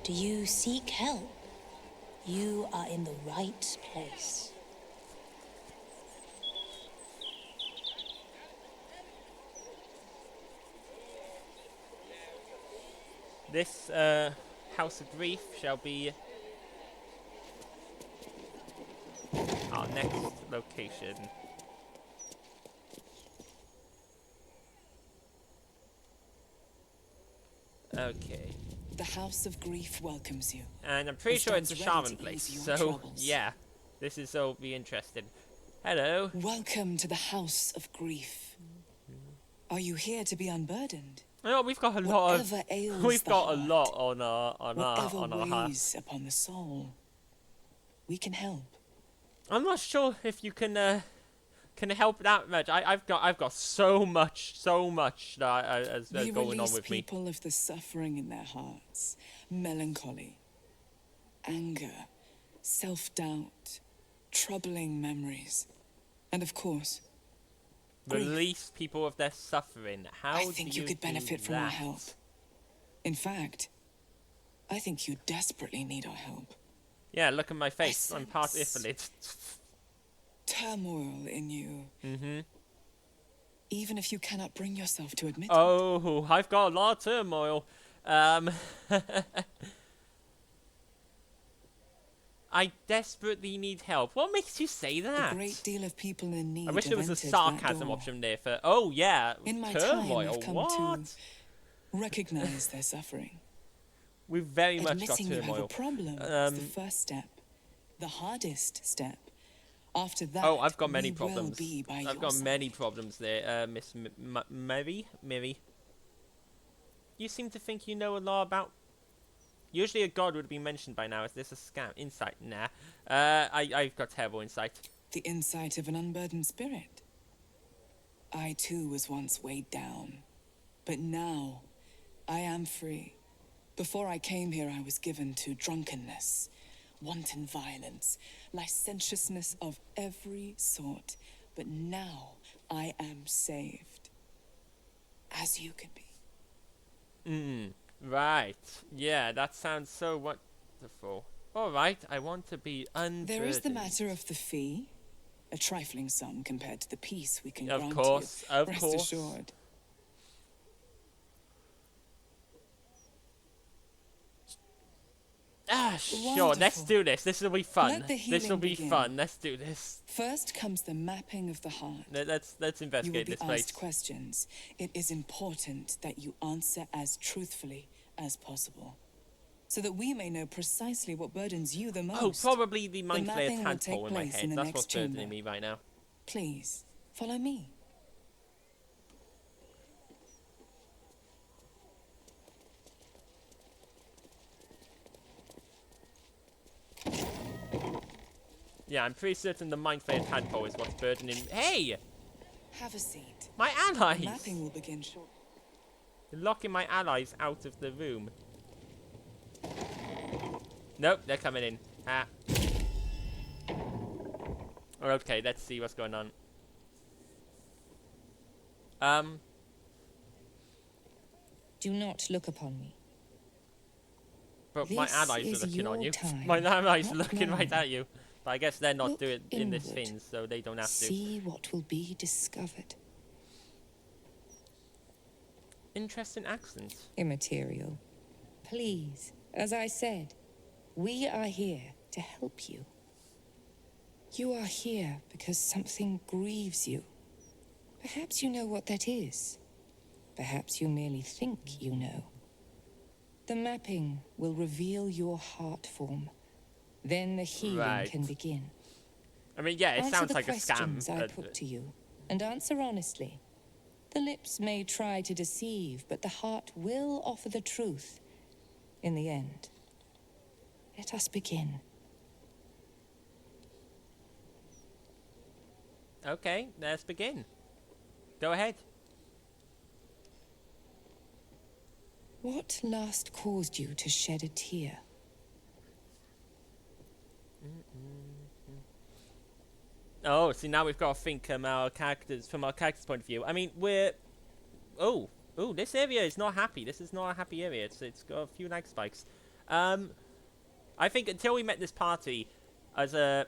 Do you seek help? You are in the right place. This House of Grief shall be our next location. Okay. The House of Grief welcomes you. And I'm pretty sure it's a shaman place, so yeah. This is so be interesting. Hello. Welcome to the House of Grief. Are you here to be unburdened? Oh, we've got a lot of on our weighs upon the soul. We can help. I'm not sure if you can help that much. I've got so much that is going on with me. People of the suffering in their hearts, melancholy, anger, self-doubt, troubling memories, and of course, release people of their suffering. How I think you could benefit from our help. In fact, I think you desperately need our help. Yeah, look at my face. I'm part Italy. Turmoil in you. Mm-hmm. Even if you cannot bring yourself to admit it. I've got a lot of turmoil. I desperately need help. What makes you say that? A great deal of people in need. I wish there was a sarcasm option there for... Oh, yeah. In my turmoil. Time, I've come what? To recognize their suffering. We've very much got Admitting turmoil. You have a problem is the first step. The hardest step. After that, I've got many problems. I've got many problems there, Miss Mary. You seem to think you know a lot about... Usually a god would be mentioned by now. Is this a scam? Insight? Nah. I've got terrible insight. The insight of an unburdened spirit. I too was once weighed down. But now, I am free. Before I came here, I was given to drunkenness, wanton violence, licentiousness of every sort. But now, I am saved. As you can be. Right. Yeah, that sounds so wonderful. Alright, I want to be unburdened. There is the matter of the fee. A trifling sum compared to the peace we can grant you. Of course. Rest assured. Sure, let's do this. This will be fun. This will be fun. Let's do this. First comes the mapping of the heart. Let's investigate this place. Asked questions. It is important that you answer as truthfully as possible, so that we may know precisely what burdens you the most. Oh, probably the mind flayer tadpole in my head. That's what's burdening me right now. Please follow me. Yeah, I'm pretty certain the Mind Flayer tadpole is what's burdening... Hey! Have a seat. My allies! Mapping will begin shortly. You're locking my allies out of the room. Nope, they're coming in. Ah. Okay, let's see what's going on. Do not look upon me. But my allies are looking on you. My allies are looking right at you. But I guess they're not doing it in this thing, so they don't have to. See what will be discovered. Interesting accent. Immaterial. Please, as I said, we are here to help you. You are here because something grieves you. Perhaps you know what that is. Perhaps you merely think you know. The mapping will reveal your heart form. Then the healing can begin. I mean, yeah, it sounds like a scam. Answer the questions I put to you, and answer honestly. The lips may try to deceive, but the heart will offer the truth in the end. Let us begin. Okay, let's begin. Go ahead. What last caused you to shed a tear? Oh, see, now we've got to think from our character's point of view. I mean, we're... Oh, this area is not happy. This is not a happy area. It's got a few lag spikes. I think until we met this party, as a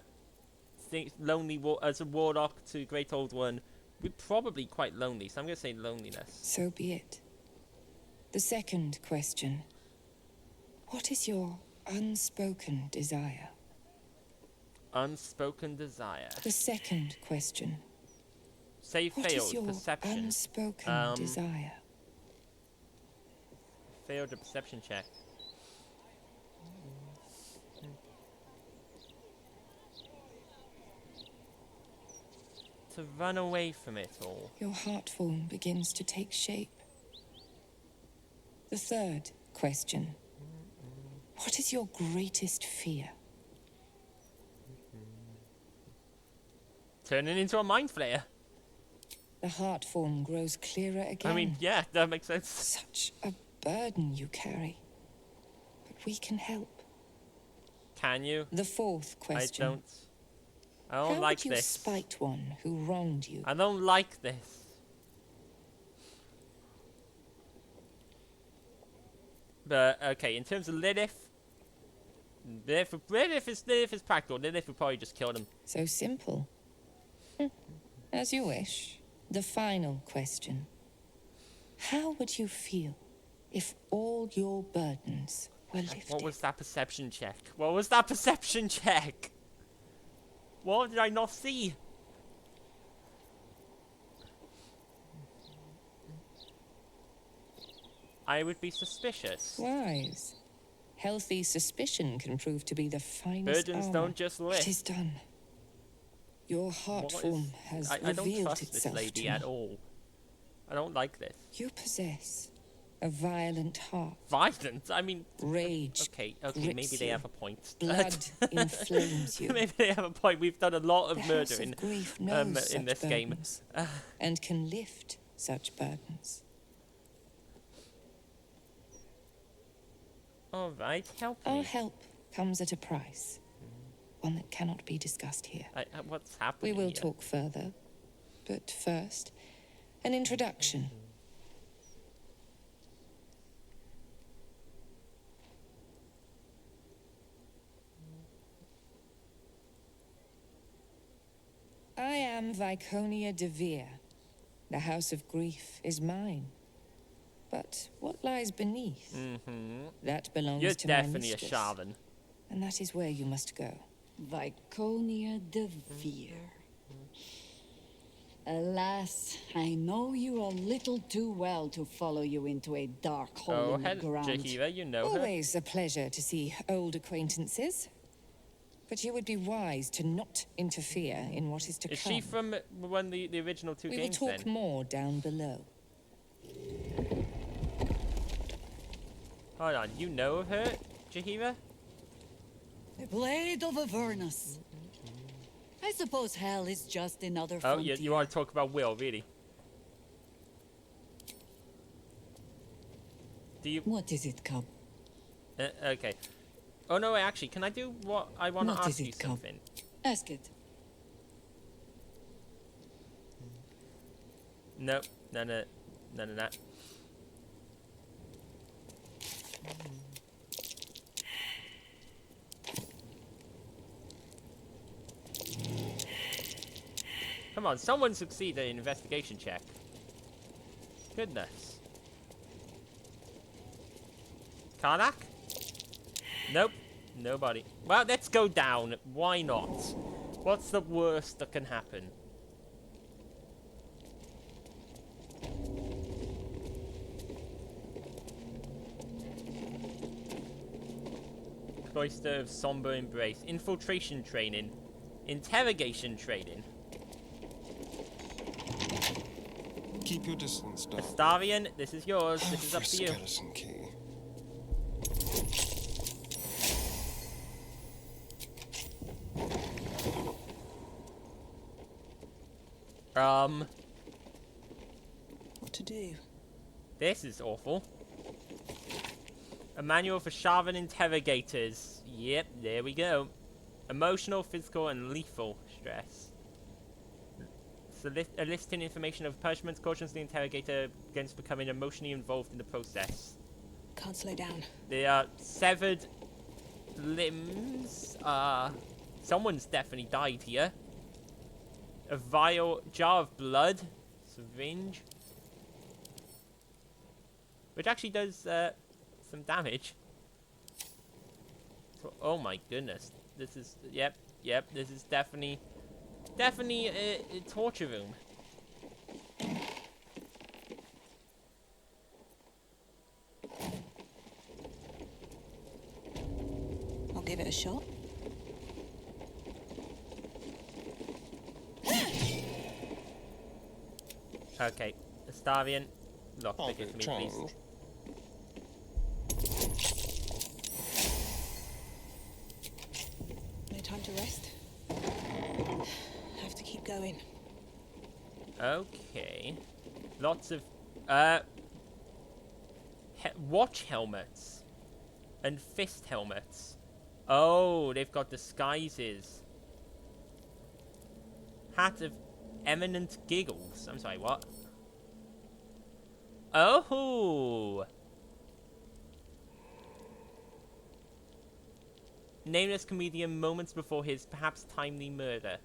warlock to Great Old One, we're probably quite lonely. So I'm going to say loneliness. So be it. The second question. What is your unspoken desire? Unspoken desire. The second question. Say What failed is your perception. unspoken desire? Failed a perception check. To run away from it all. Your heart form begins to take shape. The third question. What is your greatest fear? Turning into a Mind Flayer. The heart form grows clearer again. I mean, yeah, that makes sense. Such a burden you carry. But we can help. Can you? The fourth question. I don't like this. How would you spite one who wronged you? I don't like this. But, okay, in terms of Lilith is practical. Lilith would probably just kill them. So simple. As you wish. The final question. How would you feel if all your burdens were lifted? What was that perception check? What was that perception check? What did I not see? I would be suspicious. Wise. Healthy suspicion can prove to be the finest Burdens armor. don't just lift. It is done. Your heart form has I don't revealed trust itself this lady to at me. all. I don't like this. You possess a violent heart. Violent? I mean... Rage. Okay, grips maybe they you. have a point. Blood inflames you. Maybe they have a point. We've done a lot of The murder House of Grief knows in this such game. burdens and can lift such burdens. Alright, help me. Our help comes at a price. One that cannot be discussed here. What's happening We will here? talk further. But first, an introduction. I am Viconia de Vere. The House of Grief is mine. But what lies beneath? That belongs You're to my definitely a mistress. shaman. And that is where you must go. Viconia de Vere. Alas, I know you a little too well to follow you into a dark hole in the ground. Jahira, you know her. Always a pleasure to see old acquaintances. But you would be wise to not interfere in what is to Is come. she from one of the original two We games will talk then? more down below. Hold on, you know of her, Jahira? The Blade of Avernus. I suppose hell is just another Oh, frontier. you want to talk about Will, really? Do you... What is it, Cub? Okay. Oh, no, wait, actually, can I do what I want to ask you something? Ask it. Nope. None of that. Come on, someone succeeded in an investigation check. Goodness. Karnak? Nope. Nobody. Well, let's go down. Why not? What's the worst that can happen? Cloister of Somber Embrace. Infiltration training. Interrogation training. Keep your distance, Dom. Astarion, this is yours. This is up to you. Skeleton key. What to do? This is awful. A manual for Shavan interrogators. Yep, there we go. Emotional, physical, and lethal stress. So listing information of punishments cautions the interrogator against becoming emotionally involved in the process. Can't slow down. There are severed limbs. Someone's definitely died here. A vial, jar of blood, syringe, which actually does some damage. So, oh my goodness, this is yep. This is definitely a torture room. I'll give it a shot. Okay, Astarion, lockpick it for me, please. No time to rest. Have to keep going. Okay, lots of watch helmets and fist helmets. Oh, they've got disguises. Hat of eminent giggles. I'm sorry, what? Oh! Nameless comedian moments before his perhaps timely murder.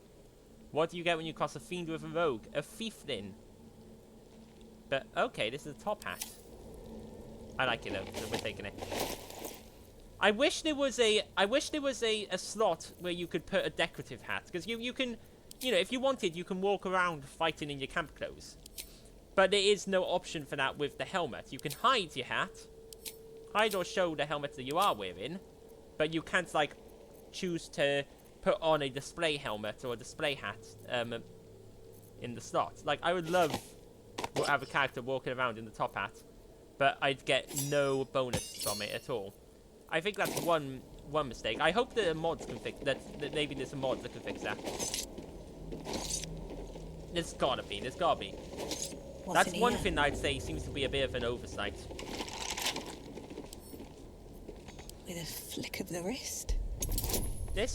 What do you get when you cross a fiend with a rogue? A fiefling. But, okay, this is a top hat. I like it though, so we're taking it. I wish there was a slot where you could put a decorative hat. Because you can, you know, if you wanted, you can walk around fighting in your camp clothes. But there is no option for that with the helmet. You can hide your hat. Hide or show the helmet that you are wearing. But you can't, like, choose to put on a display helmet or a display hat in the slot. Like, I would love to have a character walking around in the top hat. But I'd get no bonus from it at all. I think that's one mistake. I hope that mods can fix that. Maybe there's a mod that can fix that. There's gotta be. That's one thing I'd say seems to be a bit of an oversight. With a flick of the wrist. This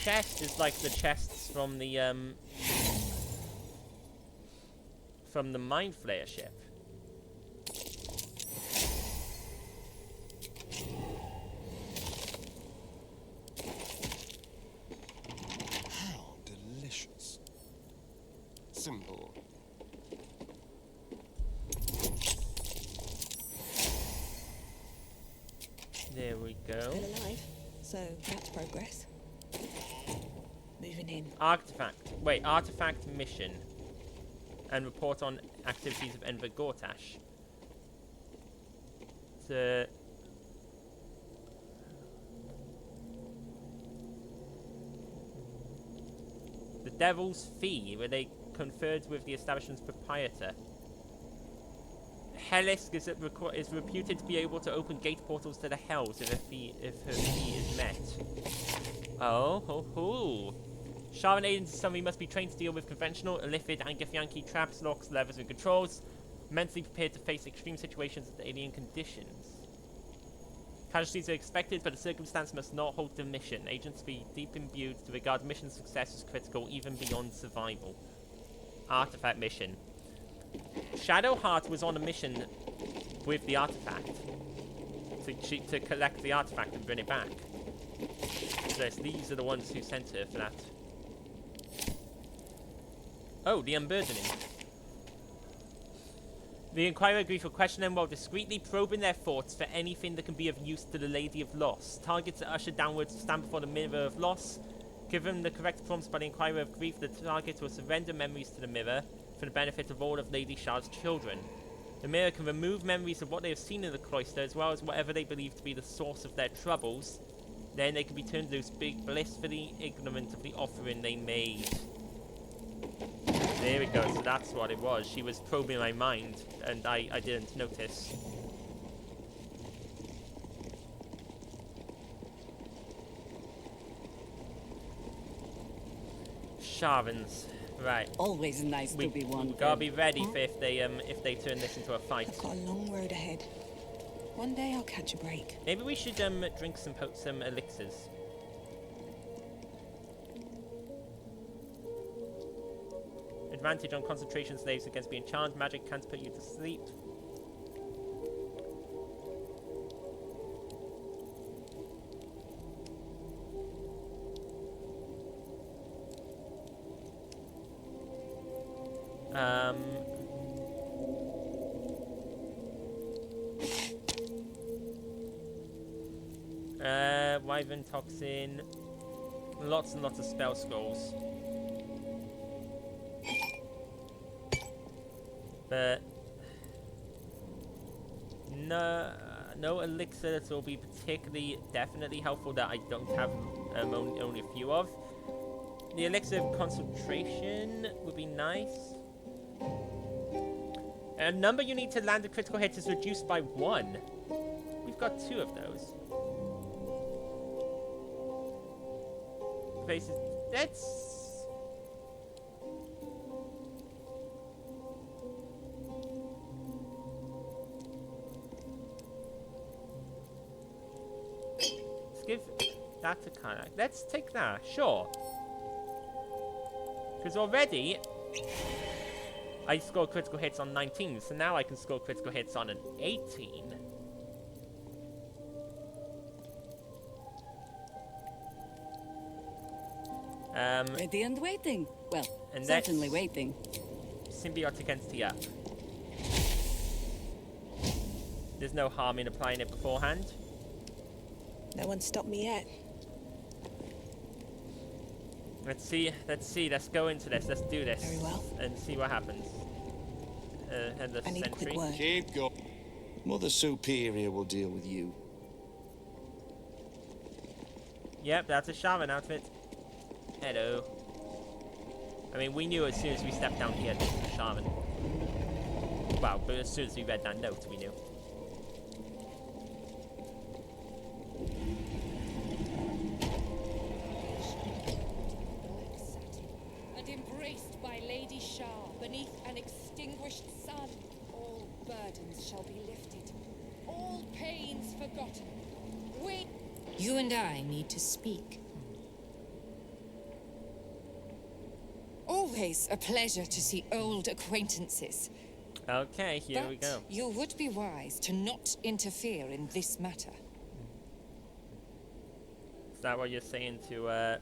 chest is like the chests from the Mind Flayer ship. How delicious. Simple. There we go. Still alive, so that's progress. Moving in. Artifact mission. And report on activities of Enver Gortash. The Devil's Fee, where they conferred with the establishment's proprietor. Helisk is reputed to be able to open gate portals to the hells if her fee is met. Oh, ho, ho. Sharon agents is somebody must be trained to deal with conventional, illicit, and Githyanki traps, locks, levers, and controls. Mentally prepared to face extreme situations with alien conditions. Casualties are expected, but the circumstance must not halt the mission. Agents be deep imbued to regard mission success as critical, even beyond survival. Artifact mission. Shadowheart was on a mission with the artifact to collect the artifact and bring it back. So these are the ones who sent her for that. Oh, the unburdening. The Inquirer agrees to question them while discreetly probing their thoughts for anything that can be of use to the Lady of Loss. Targets are ushered downwards to stand before the Mirror of Loss. Given the correct prompts by the Inquirer of Grief, the target will surrender memories to the Mirror for the benefit of all of Lady Shah's children. The Mirror can remove memories of what they have seen in the cloister, as well as whatever they believe to be the source of their troubles. Then they can be turned loose, blissfully ignorant of the offering they made. There we go, so that's what it was. She was probing my mind, and I didn't notice. Sharvins. Right. Always nice to be one. We gotta be ready for if they turn this into a fight. I've got a long road ahead. One day I'll catch a break. Maybe we should drink some elixirs. Advantage on concentration saves against being charmed. Magic can't put you to sleep. Wyvern toxin. Lots and lots of spell scrolls. But no elixir that will be definitely helpful that I don't have only a few of. The elixir of concentration would be nice. A number you need to land a critical hit is reduced by 1. We've got 2 of those. That's... Let's give that to Kanak. Let's take that, sure. Because already I scored critical hits on 19, so now I can score critical hits on an 18. Ready and waiting. Well, and certainly waiting. Symbiotic entity up. There's no harm in applying it beforehand. No one stopped me yet. Let's see, let's go into this, let's do this. Very well. And see what happens. And the I need a quick word. Keep going. Mother Superior will deal with you. Yep, that's a shaman outfit. Hello. I mean, we knew as soon as we stepped down here this was a shaman. Wow, but as soon as we read that note, we knew. And embraced by Lady Shah beneath an extinguished sun, all burdens shall be lifted, all pains forgotten. You and I need to speak. Always a pleasure to see old acquaintances. Okay, here we go. You would be wise to not interfere in this matter. Is that what you're saying to,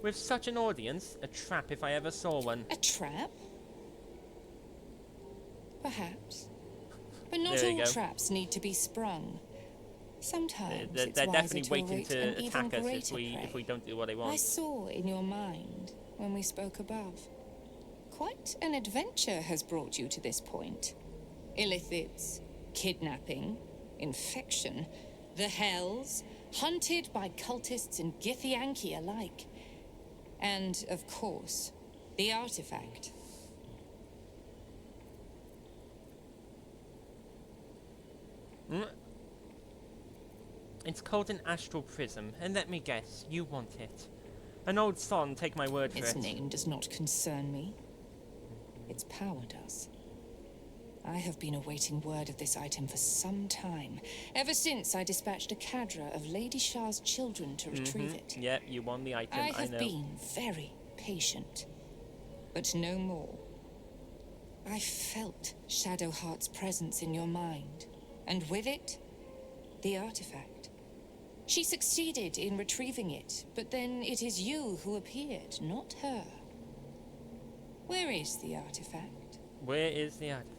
With such an audience, a trap if I ever saw one. A trap? Perhaps. But not There you all go. traps need to be sprung. Sometimes They're it's definitely wiser waiting await an to even attack us greater if we prey. don't do what they want. I saw in your mind when we spoke above. Quite an adventure has brought you to this point. Illithids, kidnapping, infection, the Hells, hunted by cultists and Githyanki alike. And, of course, the artifact. It's called an astral prism, and let me guess, you want it. An old song, take my word for it. Its name does not concern me. Its power does. I have been awaiting word of this item for some time, ever since I dispatched a cadre of Lady Shah's children to retrieve it. Yep, you won the item, I know. I have been very patient, but no more. I felt Shadowheart's presence in your mind, and with it, the artifact. She succeeded in retrieving it, but then it is you who appeared, not her. Where is the artifact? Where is the artifact?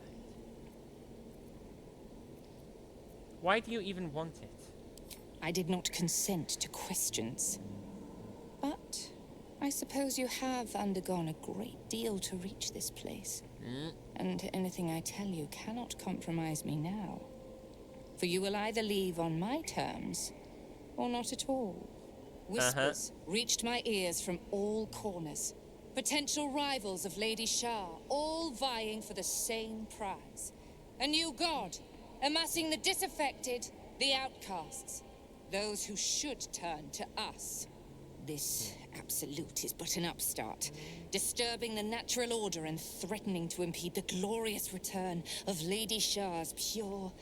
Why do you even want it? I did not consent to questions. But I suppose you have undergone a great deal to reach this place. And anything I tell you cannot compromise me now. For you will either leave on my terms, or not at all. Whispers reached my ears from all corners. Potential rivals of Lady Shah, all vying for the same prize. A new god, amassing the disaffected, the outcasts. Those who should turn to us. This absolute is but an upstart, disturbing the natural order and threatening to impede the glorious return of Lady Shah's pure,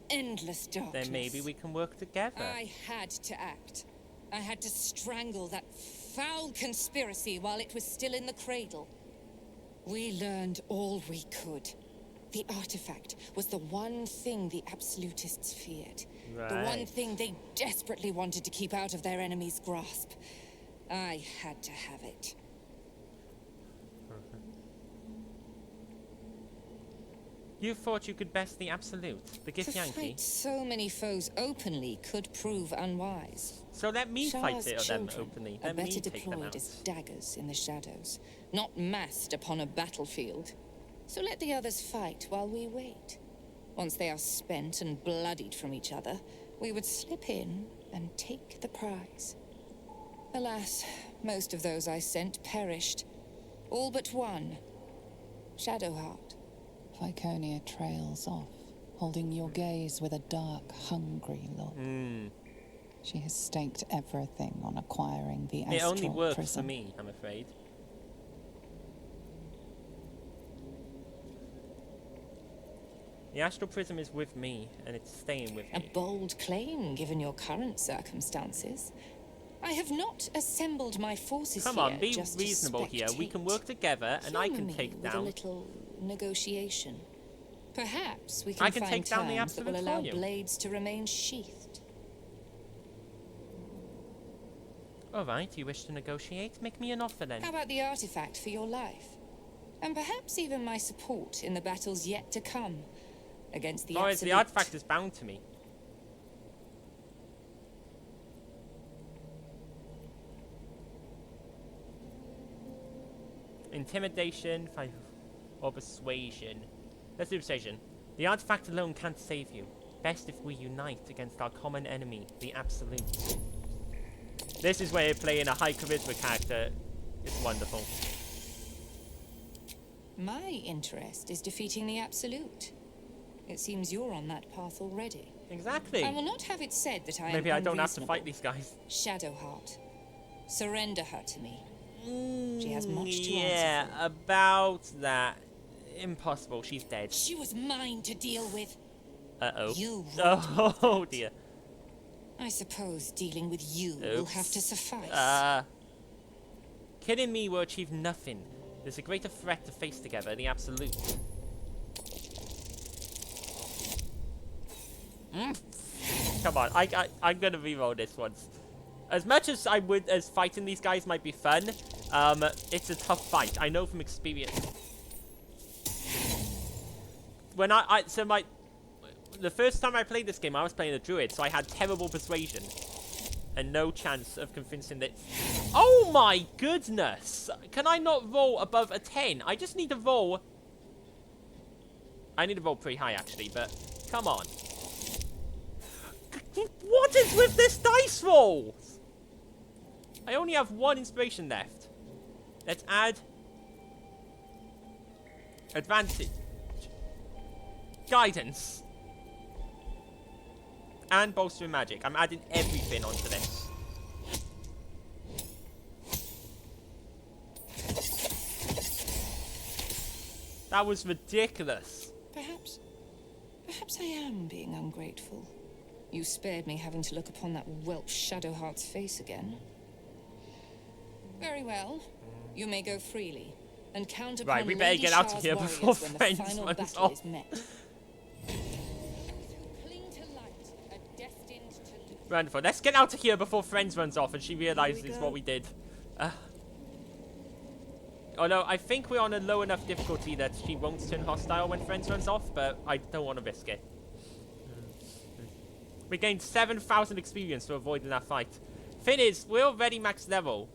endless darkness. Then maybe we can work together. I had to act. I had to strangle that foul conspiracy while it was still in the cradle. We learned all we could. The artifact was the one thing the absolutists feared. Right. The one thing they desperately wanted to keep out of their enemy's grasp. I had to have it. You thought you could best the absolute, the Gith To Yankee. fight so many foes openly could prove unwise. So let me fight Shah's it or them children openly. are Let me better take them deployed out. as daggers in the shadows, not massed upon a battlefield. So let the others fight while we wait. Once they are spent and bloodied from each other, we would slip in and take the prize. Alas, most of those I sent perished. All but one. Shadowheart. Viconia trails off, holding your gaze with a dark, hungry look. She has staked everything on acquiring the astral prism. It only works for me, I'm afraid. The astral prism is with me, and it's staying with A me. bold claim, given your current circumstances. I have not assembled my forces Come here on, be just reasonable to here. We can spectate. work together, and I Humor can me take with a down. little negotiation. Perhaps we I can can find take down the terms that will absolute allow for you. blades to remain sheathed. Alright, you wish to negotiate? Make me an offer then. How about the artifact for your life? And perhaps even my support in the battles yet to come against the Oh, absolute. the artifact is bound to me. Intimidation, or persuasion. Let's do persuasion. The artifact alone can't save you. Best if we unite against our common enemy, the Absolute. This is where playing a high charisma character is wonderful. My interest is defeating the Absolute. It seems you're on that path already. Exactly. I will not have it said that I am Maybe I don't have to unreasonable. fight these guys. Shadowheart, surrender her to me. She has much to Yeah, answer about that. Impossible, she's dead. for. She was mine to deal with. Uh-oh. You Oh, dear. I suppose dealing with you will Oops. have to suffice. Killing me will achieve nothing. There's a greater threat to face together, the Absolute. Come on, I'm gonna reroll this once. As much as as fighting these guys might be fun, it's a tough fight. I know from experience. When the first time I played this game, I was playing a druid, so I had terrible persuasion. And no chance of convincing that... Oh my goodness! Can I not roll above a 10? I just need to roll... I need to roll pretty high, actually, but... Come on. What is with this dice roll? I only have one inspiration left. Let's add... Advantage. Guidance. and bolstering magic. I'm adding everything onto this. That was ridiculous. Perhaps I am being ungrateful. You spared me having to look upon that whelp Shadowheart's face again. Very well. You may go freely. And count upon right, we better get out of here before friends runs off. Wonderful. Let's get out of here before friends runs off and she realizes what we did. Although I think we're on a low enough difficulty that she won't turn hostile when friends runs off, but I don't want to risk it. We gained 7,000 experience for avoiding that fight. Thing is, we're already max level.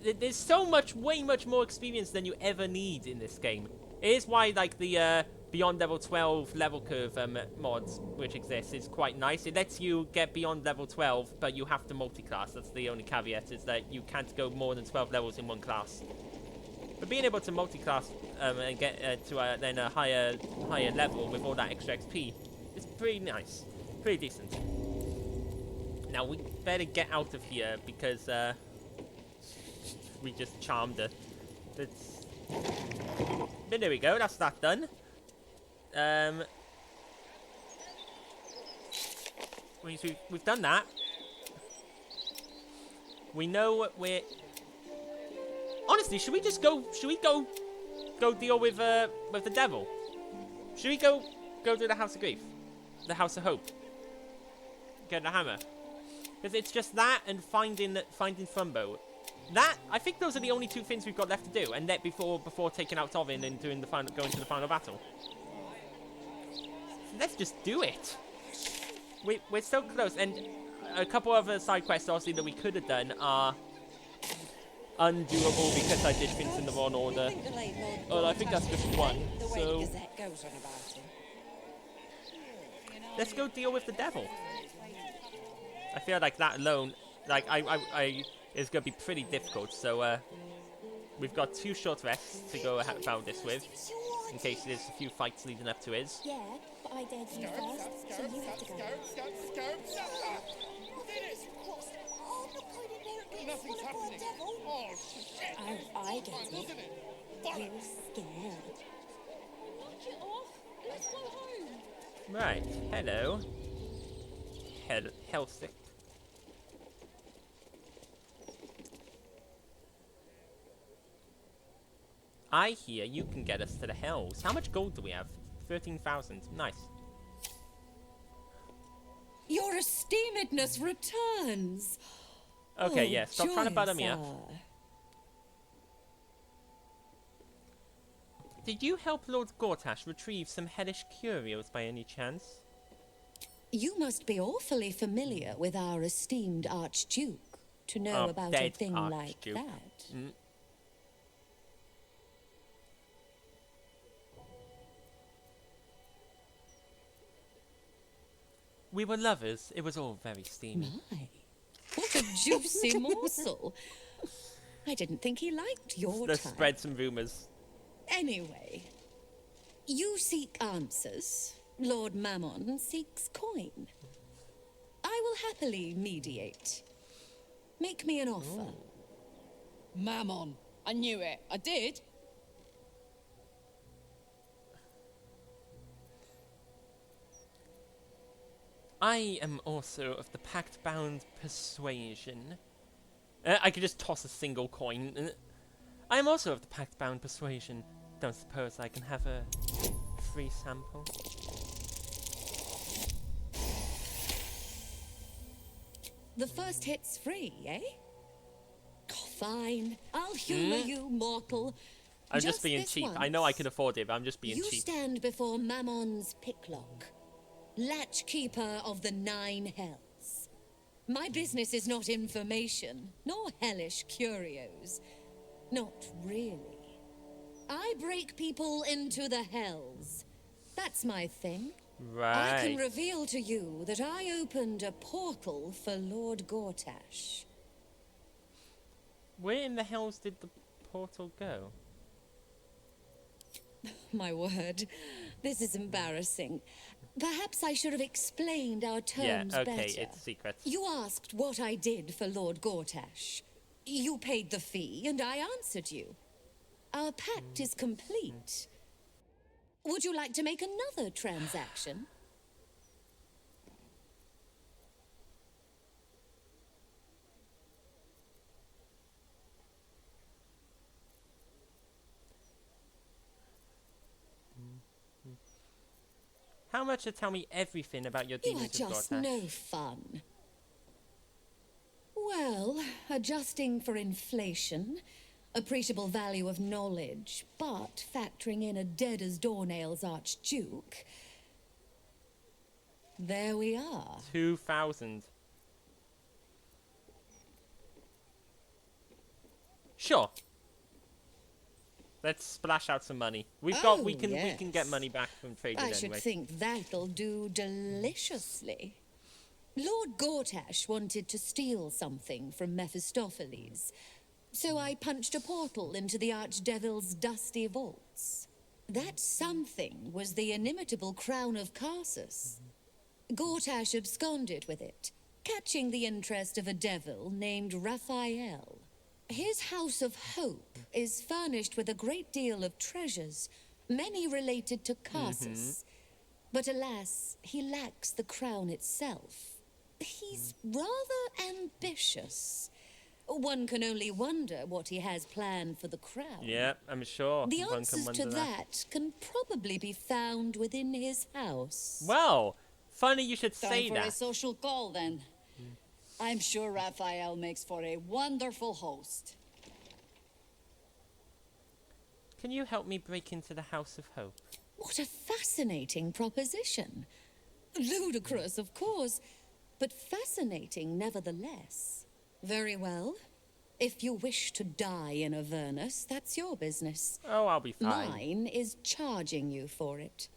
There's so much, way much more experience than you ever need in this game. It is why, like, the beyond level 12 level curve mods which exists is quite nice. It lets you get beyond level 12, but you have to multi-class. That's the only caveat, is that you can't go more than 12 levels in one class. But being able to multi-class and get to then a higher level with all that extra XP is pretty nice, pretty decent. Now we better get out of here because we just charmed her. But there we go. That's that done. We've done that. We know what we're. Honestly, should we just go? Should we go deal with the devil? Should we go to the House of Grief, the House of Hope? Get the hammer, because it's just that and finding Thumbo. That I think those are the only two things we've got left to do, and that before taking out Tovin and doing going to the final battle. Let's just do it. We're so close, and a couple other side quests obviously that we could have done are undoable because I did things in the wrong order. Oh, I think that's just one. So let's go deal with the devil. I feel like that alone, like I is going to be pretty difficult. So we've got 2 short rests to go about this with, in case there's a few fights leading up to it. Yeah, but I dared you first, so you have to go. Nothing's happening. Oh, shit. Oh, I get it. You're scared. Knock it off. Let's go home. Right. Hello. Hellstick. I hear you can get us to the Hells. How much gold do we have? 13,000. Nice. Your esteemedness returns. Okay, yeah. Stop trying to butter me up. Did you help Lord Gortash retrieve some hellish curios by any chance? You must be awfully familiar with our esteemed Archduke to know about a thing like that. Mm. We were lovers. It was all very steamy. My, what a juicy morsel. I didn't think he liked your Let's type. spread some rumors. Anyway, you seek answers. Lord Mammon seeks coin. I will happily mediate. Make me an offer. Ooh. Mammon. I knew it. I did. I am also of the pact-bound persuasion. I could just toss a single coin. I am also of the pact-bound persuasion. Don't suppose I can have a free sample? The first hit's free, eh? Fine. I'll humor you, mortal. I'm just being cheap. Once. I know I can afford it, but I'm just being you cheap. You stand before Mammon's picklock, latchkeeper of the 9 hells. My business is not information, nor hellish curios. Not really. I break people into the hells. That's my thing. Right. I can reveal to you that I opened a portal for Lord Gortash. Where in the hells did the portal go? My word. This is embarrassing. Perhaps I should have explained our terms okay, better. it's secrets. You asked what I did for Lord Gortash. You paid the fee, and I answered you. Our pact is complete. Would you like to make another transaction? How much to tell me everything about your dealings with You are just Gortash? no fun. Well, adjusting for inflation, appreciable value of knowledge, but factoring in a dead as doornails archduke, there we are. 2,000. Sure. Let's splash out some money. We can get money back from traders I anyway. should think that'll do deliciously. Lord Gortash wanted to steal something from Mephistopheles, so I punched a portal into the Archdevil's dusty vaults. That something was the inimitable crown of Carsus. Gortash absconded with it, catching the interest of a devil named Raphael. His House of Hope is furnished with a great deal of treasures, many related to Carsus. But alas, he lacks the crown itself. He's rather ambitious. One can only wonder what he has planned for the crown. Yeah, I'm sure. The one answers can to wonder that can probably be found within his house. Well, funny you should say Time for a that. social call, then. I'm sure Raphael makes for a wonderful host. Can you help me break into the House of Hope? What a fascinating proposition. Ludicrous, of course, but fascinating nevertheless. Very well. If you wish to die in Avernus, that's your business. Oh, I'll be fine. Mine is charging you for it.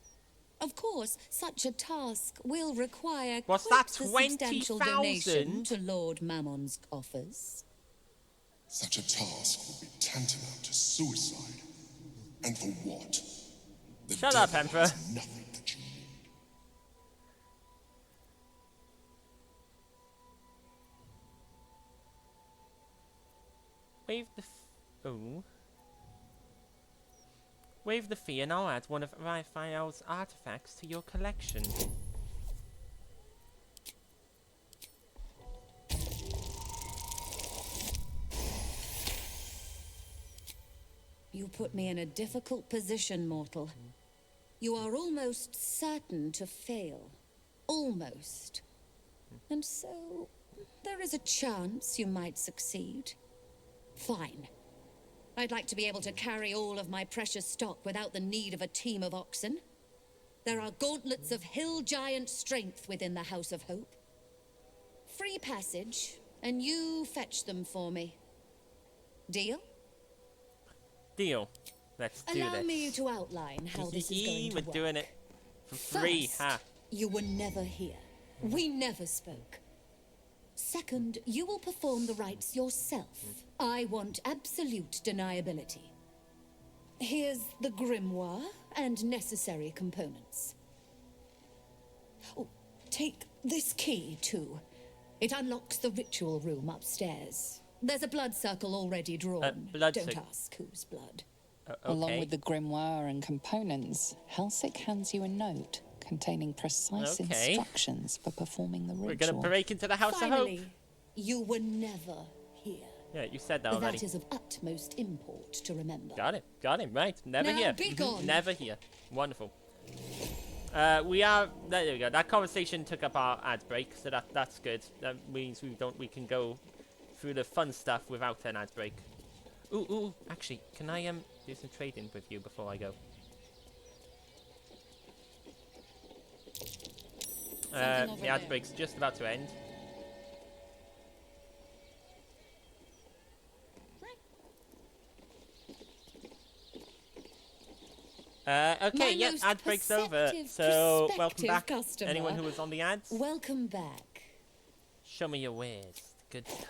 Of course, such a task will require What's quite that, the substantial 20,000? donation to Lord Mammon's coffers. Such a task would be tantamount to suicide. And for what? The Shut up, devil Emperor. has nothing that you need. Waive the fee and I'll add one of Raphael's artifacts to your collection. You put me in a difficult position, mortal. You are almost certain to fail. Almost. And so, there is a chance you might succeed. Fine. I'd like to be able to carry all of my precious stock without the need of a team of oxen. There are gauntlets of hill giant strength within the House of Hope. Free passage, and you fetch them for me. Deal? Deal. Let's do Allow this. me to outline how this is going to We're work. doing it for free, First, ha. you were never here. We never spoke. Second, you will perform the rites yourself. I want absolute deniability. Here's the grimoire and necessary components. Oh, take this key, too. It unlocks the ritual room upstairs. There's a blood circle already drawn. blood Don't circle. ask whose blood. Along with the grimoire and components, Helsik hands you a note containing precise Okay. instructions for performing the ritual. We're gonna break into the House Finally, of Hope. you were never here. Yeah, you said that already. That is of utmost import to remember. Got it. Right. Never Now here. be gone. Never here. Wonderful. There we go. That conversation took up our ad break, so that's good. That means we can go through the fun stuff without an ad break. Ooh, actually, can I do some trading with you before I go? The ad break's just about to end. Okay, yep, most ad break's over. perceptive, So, welcome prospective back. customer. Anyone who was on the ads? Welcome back. Show me your wares. Good stuff.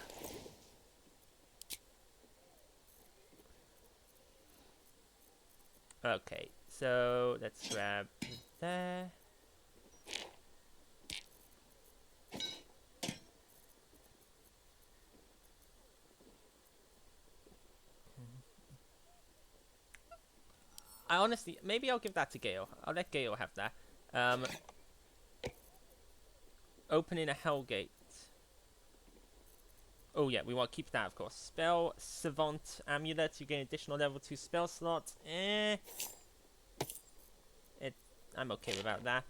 Okay, So let's grab there. I honestly, maybe I'll give that to Gale. I'll let Gale have that. Opening a Hellgate. Oh yeah, we want to keep that, of course. Spell Savant Amulet. You gain additional level 2 spell slot. I'm okay without that.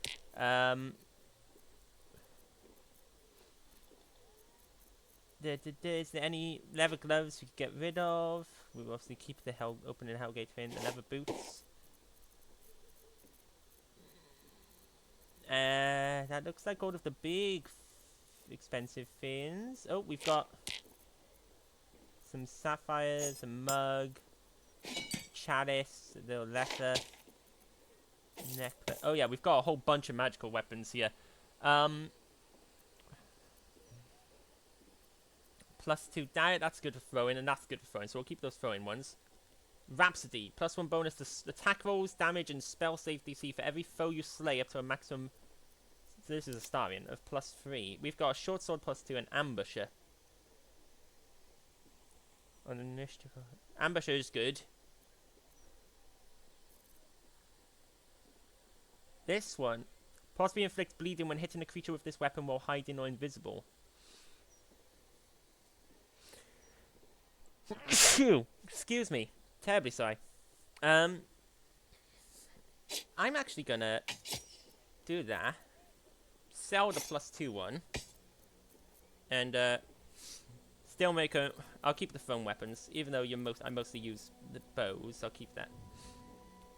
Is there any leather gloves we could get rid of? We will obviously keep the opening Hellgate thing. The leather boots. That looks like all of the big, expensive things. Oh, we've got some sapphires, a mug, chalice, a little letter, necklace. Oh yeah, we've got a whole bunch of magical weapons here. +2 diet, that's good for throwing, and that's good for throwing, so we'll keep those throwing ones. Rhapsody, +1 bonus to attack rolls, damage, and spell save DC for every foe you slay up to a maximum. So this is a Starian of +3. We've got a short sword +2 and ambusher. On initiative, ambusher is good. This one possibly inflicts bleeding when hitting a creature with this weapon while hiding or invisible. Excuse me. Terribly sorry. I'm actually gonna do that. Sell the +2 one. And still make a. I'll keep the thrown weapons, even though I mostly use the bows. I'll keep that.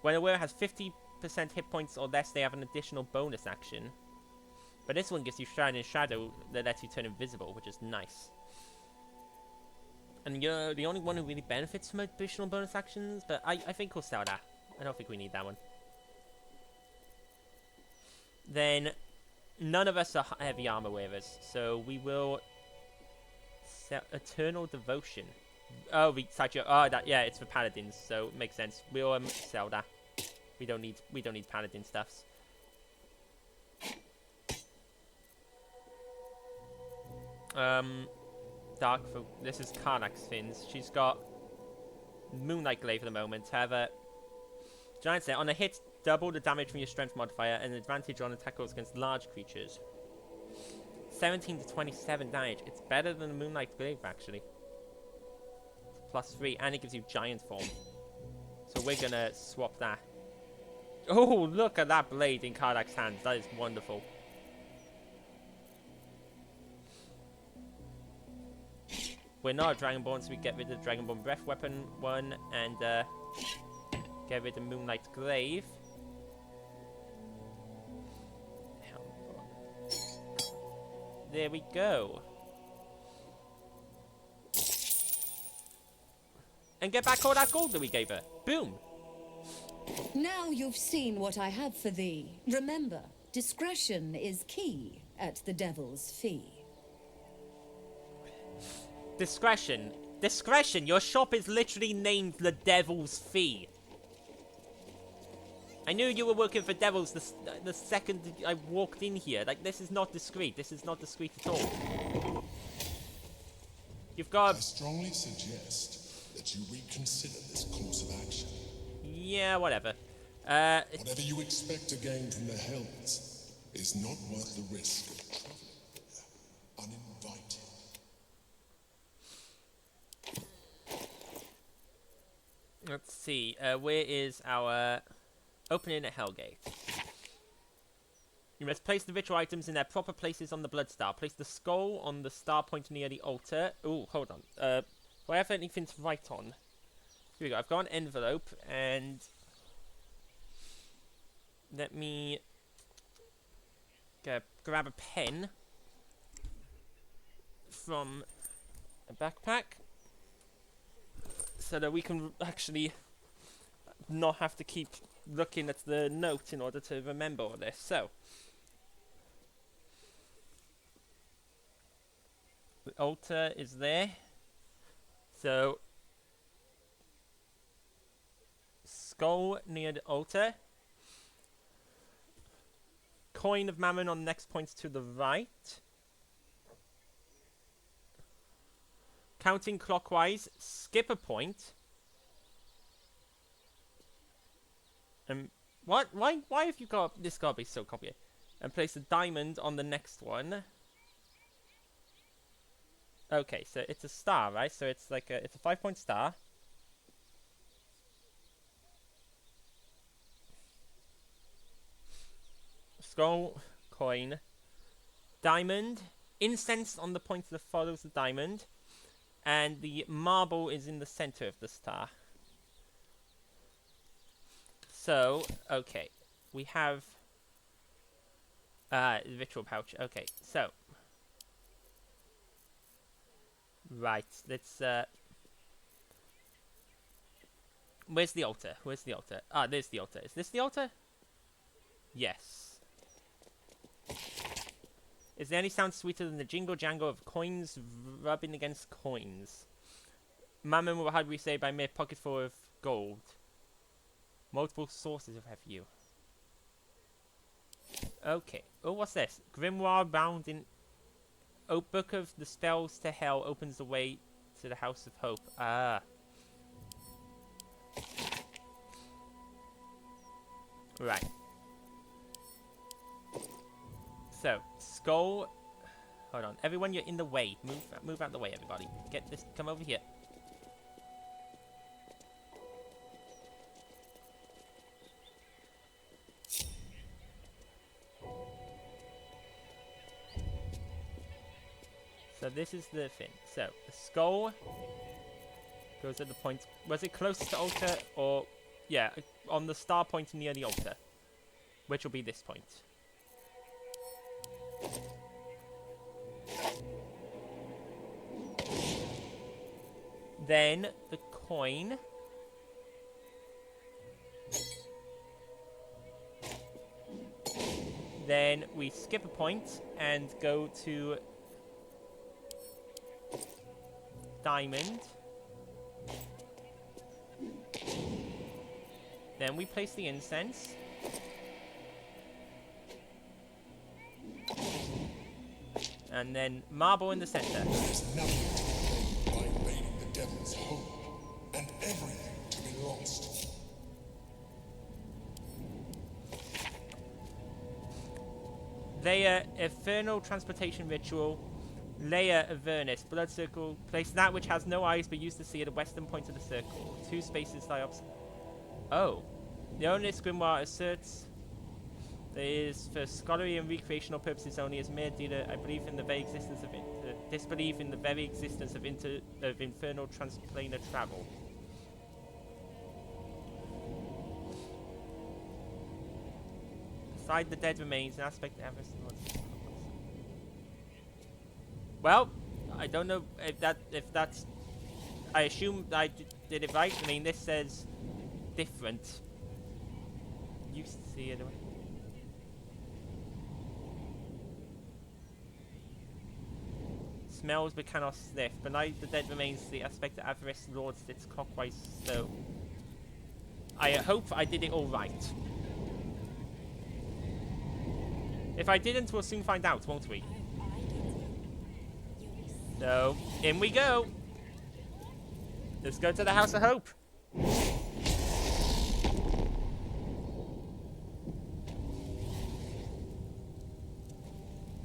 When a wearer has 50% hit points or less, they have an additional bonus action. But this one gives you Shine in Shadow that lets you turn invisible, which is nice. And you're the only one who really benefits from additional bonus actions, but I think we'll sell that. I don't think we need that one. Then, none of us are heavy armor wearers, so we will sell Eternal Devotion. Oh, yeah, it's for paladins, so it makes sense. We'll sell that. We don't need paladin stuffs. This is Karnak's fins. She's got Moonlight Glaive at the moment. However, Giant Slayer, on a hit, double the damage from your strength modifier and advantage on attack rolls against large creatures. 17 to 27 damage. It's better than the Moonlight Glaive, actually. It's +3, and it gives you giant form. So we're gonna swap that. Oh, look at that blade in Kardak's hands. That is wonderful. We're not Dragonborn, so we get rid of the Dragonborn Breath Weapon one and get rid of Moonlight Glaive. There we go. And get back all that gold that we gave her. Boom! Now you've seen what I have for thee. Remember, discretion is key at the Devil's Fee. Discretion. Discretion! Your shop is literally named the Devil's Fee. I knew you were working for Devils the second I walked in here. Like, this is not discreet. This is not discreet at all. You've got... I strongly suggest that you reconsider this course of action. Yeah, whatever. Whatever you expect to gain from the Hells is not worth the risk of traveling uninvited. Let's see. Where is our opening at Hellgate? You must place the ritual items in their proper places on the Bloodstar. Place the skull on the star point near the altar. Ooh, hold on. Do I have anything to write on? Here we go. I've got an envelope, and let me grab a pen from a backpack so that we can actually not have to keep looking at the note in order to remember all this. So, the altar is there. So, skull near the altar. Coin of Mammon on the next point to the right. Counting clockwise, skip a point. What? Why have you got this? Gotta be so complicated. And place a diamond on the next one. Okay, so it's a star, right? So it's like it's a 5-point star. Skull, coin, diamond, incense on the point that follows the diamond, and the marble is in the center of the star. So, okay, we have ritual pouch. Okay, so right, let's where's the altar? Where's the altar? Ah, there's the altar. Is this the altar? Yes. Is there any sound sweeter than the jingle jangle of coins rubbing against coins? Mammon will hardly say by mere pocketful of gold. Multiple sources of revenue. Okay. Oh, what's this? Grimoire bound in... Oh, Book of the Spells to Hell opens the way to the House of Hope. Ah. Right. So, skull... Hold on. Everyone, you're in the way. Move out the way, everybody. Get this... Come over here. So this is the thing. So, the skull goes at the point... Was it closest to altar or... Yeah, on the star point near the altar. Which will be this point. Then the coin. Then we skip a point and go to diamond. Then we place the incense. And then marble in the center. There's nothing to gain by invading the devil's home, and everything to be lost. Layer Infernal Transportation Ritual. Layer Avernus. Blood Circle. Place that which has no eyes but used to see at the western point of the circle. 2 spaces diops. Oh. The Onus Grimoire asserts that it is for scholarly and recreational purposes only. As mere dealer, I believe in the very existence of disbelieve in the very existence of infernal transplanar travel. Beside the dead remains, an aspect of Everest. Well, I don't know if that's. I assume I did it right. I mean, this says different. You see it. Smells but cannot sniff. Beneath the dead remains, the aspect of avarice lords its clockwise. So I hope I did it all right. If I didn't, we'll soon find out, won't we? So in we go. Let's go to the House of Hope.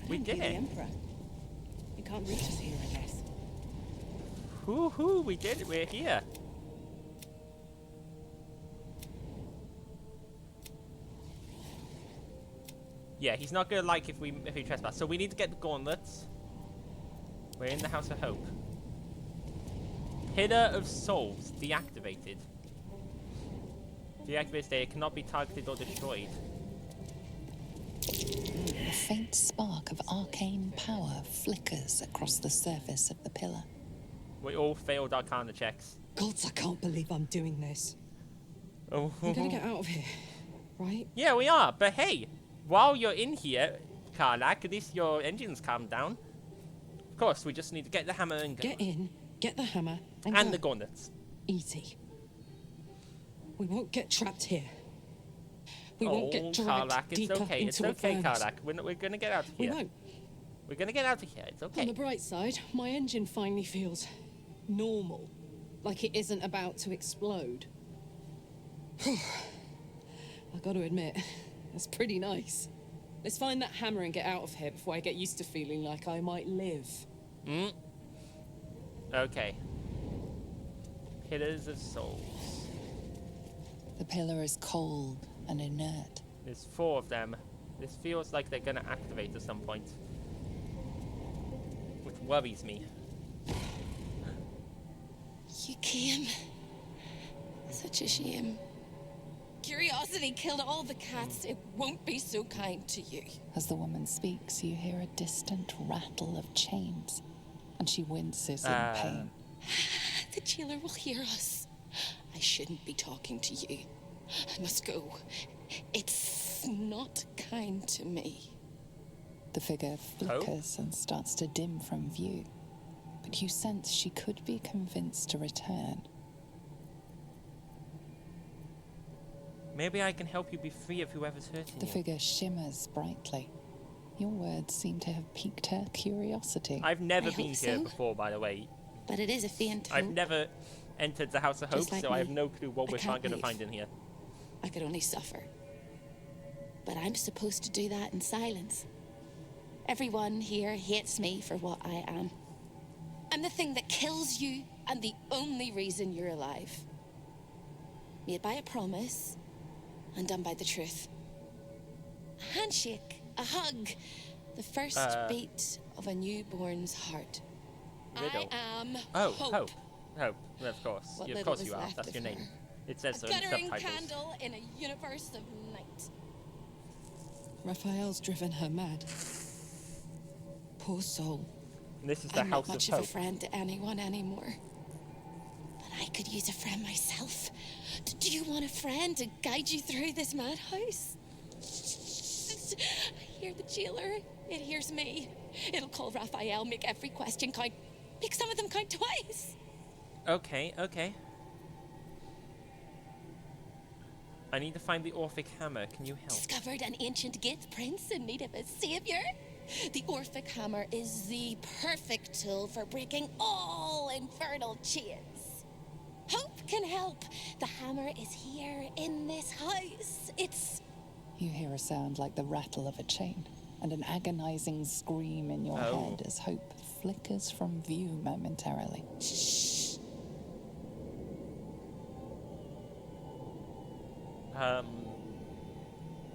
We did it. You can't reach us here, I guess. Woohoo, we did it. We're here. Yeah, he's not gonna like if we trespass. So we need to get the gauntlets. We're in the House of Hope. Pillar of Souls deactivated. Deactivated state cannot be targeted or destroyed. A faint spark of arcane power flickers across the surface of the pillar. We all failed Arcana checks. Gods, I can't believe I'm doing this. Oh. We're gonna get out of here, right? Yeah, we are. But hey, while you're in here, Karlak, at least your engine's calmed down. Of course, we just need to get the hammer and go. Get in, get the hammer, and the gauntlets. Easy. We won't get trapped here. We won't get dragged Karlach, it's deeper okay. It's into okay, Avernus. Karlach. We're gonna get out of here. We won't. We're gonna get out of here. It's okay. On the bright side, my engine finally feels normal. Like it isn't about to explode. I gotta admit, that's pretty nice. Let's find that hammer and get out of here before I get used to feeling like I might live. Okay. Pillars of Souls. The pillar is cold and inert. There's 4 of them. This feels like they're gonna activate at some point. Which worries me. You came. Such a shame. Curiosity killed all the cats. It won't be so kind to you. As the woman speaks, you hear a distant rattle of chains, and she winces in pain. The jailer will hear us. I shouldn't be talking to you. I must go. It's not kind to me. The figure flickers and starts to dim from view, but you sense she could be convinced to return. Maybe I can help you be free of whoever's hurting The you. figure shimmers brightly. Your words seem to have piqued her curiosity. I've never been here before, by the way. But it is a faint I've hope. never entered the House of Hope, Just like so I have me. no clue what I we're can't going to leave. find in here. I could only suffer. But I'm supposed to do that in silence. Everyone here hates me for what I am. I'm the thing that kills you and the only reason you're alive. Made by a promise and done by the truth. A handshake, a hug, the first beat of a newborn's heart. Riddle. I am Hope. Hope, of course. What Of little course is you are. left That's of your name. her. It says A so in guttering subtitles. candle in a universe of night. Raphael's driven her mad. Poor soul. This is the I'm House not much of of Hope. a friend to anyone anymore. But I could use a friend myself. Do you want a friend to guide you through this madhouse? I hear the jailer. It hears me. It'll call Raphael, make every question count. Make some of them count twice. Okay, okay. I need to find the Orphic Hammer. Can you help? Discovered an ancient gift prince in need of a savior. The Orphic Hammer is the perfect tool for breaking all infernal chains. Hope can help. The hammer is here in this house. It's... You hear a sound like the rattle of a chain, and an agonizing scream in your head as hope flickers from view momentarily.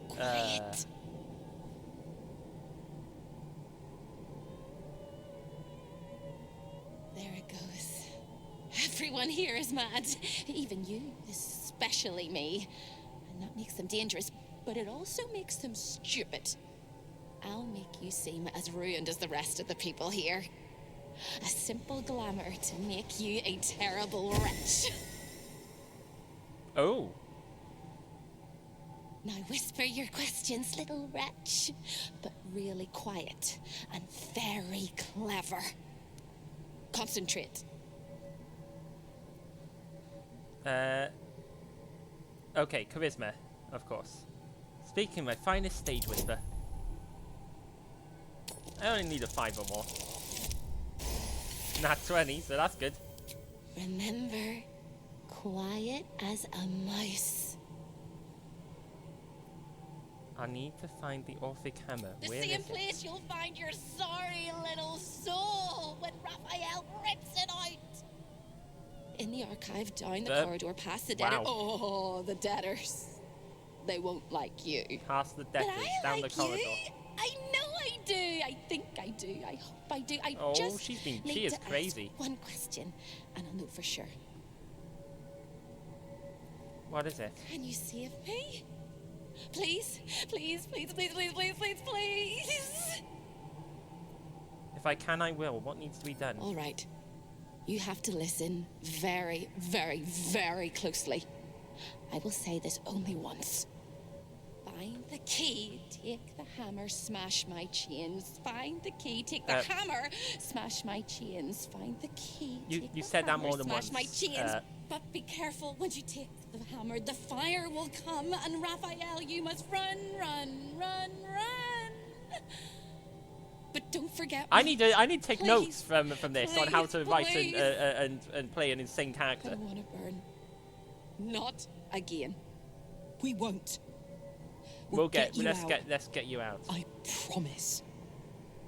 Quiet. There it goes. Everyone here is mad. Even you, especially me. And that makes them dangerous, but it also makes them stupid. I'll make you seem as ruined as the rest of the people here. A simple glamour to make you a terrible wretch. Oh. Now whisper your questions, little wretch, but really quiet and very clever. Concentrate. Okay, charisma, of course. Speaking my finest stage whisper. I only need a 5 or more. Not 20, so that's good. Remember, quiet as a mouse. I need to find the Orphic Hammer. The Where same is it? place you'll find your sorry little soul when Raphael rips it out. In the archive down the corridor past the debtor. Wow. Oh, the debtors. They won't like you. Past the But debtors, I down like the corridor. you. I know I do. I think I do. I hope I do. I Oh, just she need is to crazy. ask one question, and I'll know for sure. What is it? Can you save me? Please, please, please, please, please, please, please, please. If I can, I will. What needs to be done? All right. You have to listen very, very, very closely. I will say this only once. Find the key, take the hammer, smash my chains. Find the key, take the hammer, smash my chains. Find the key. You take the said that hammer, more than smash once. my chains. But be careful when you take the hammer. The fire will come, and Raphael, you must run, run, run, run. But don't forget. I need to take Please. notes from this on how to write Please. and play an insane character. I don't want to burn. Not again. We won't. Let's get you out. I promise.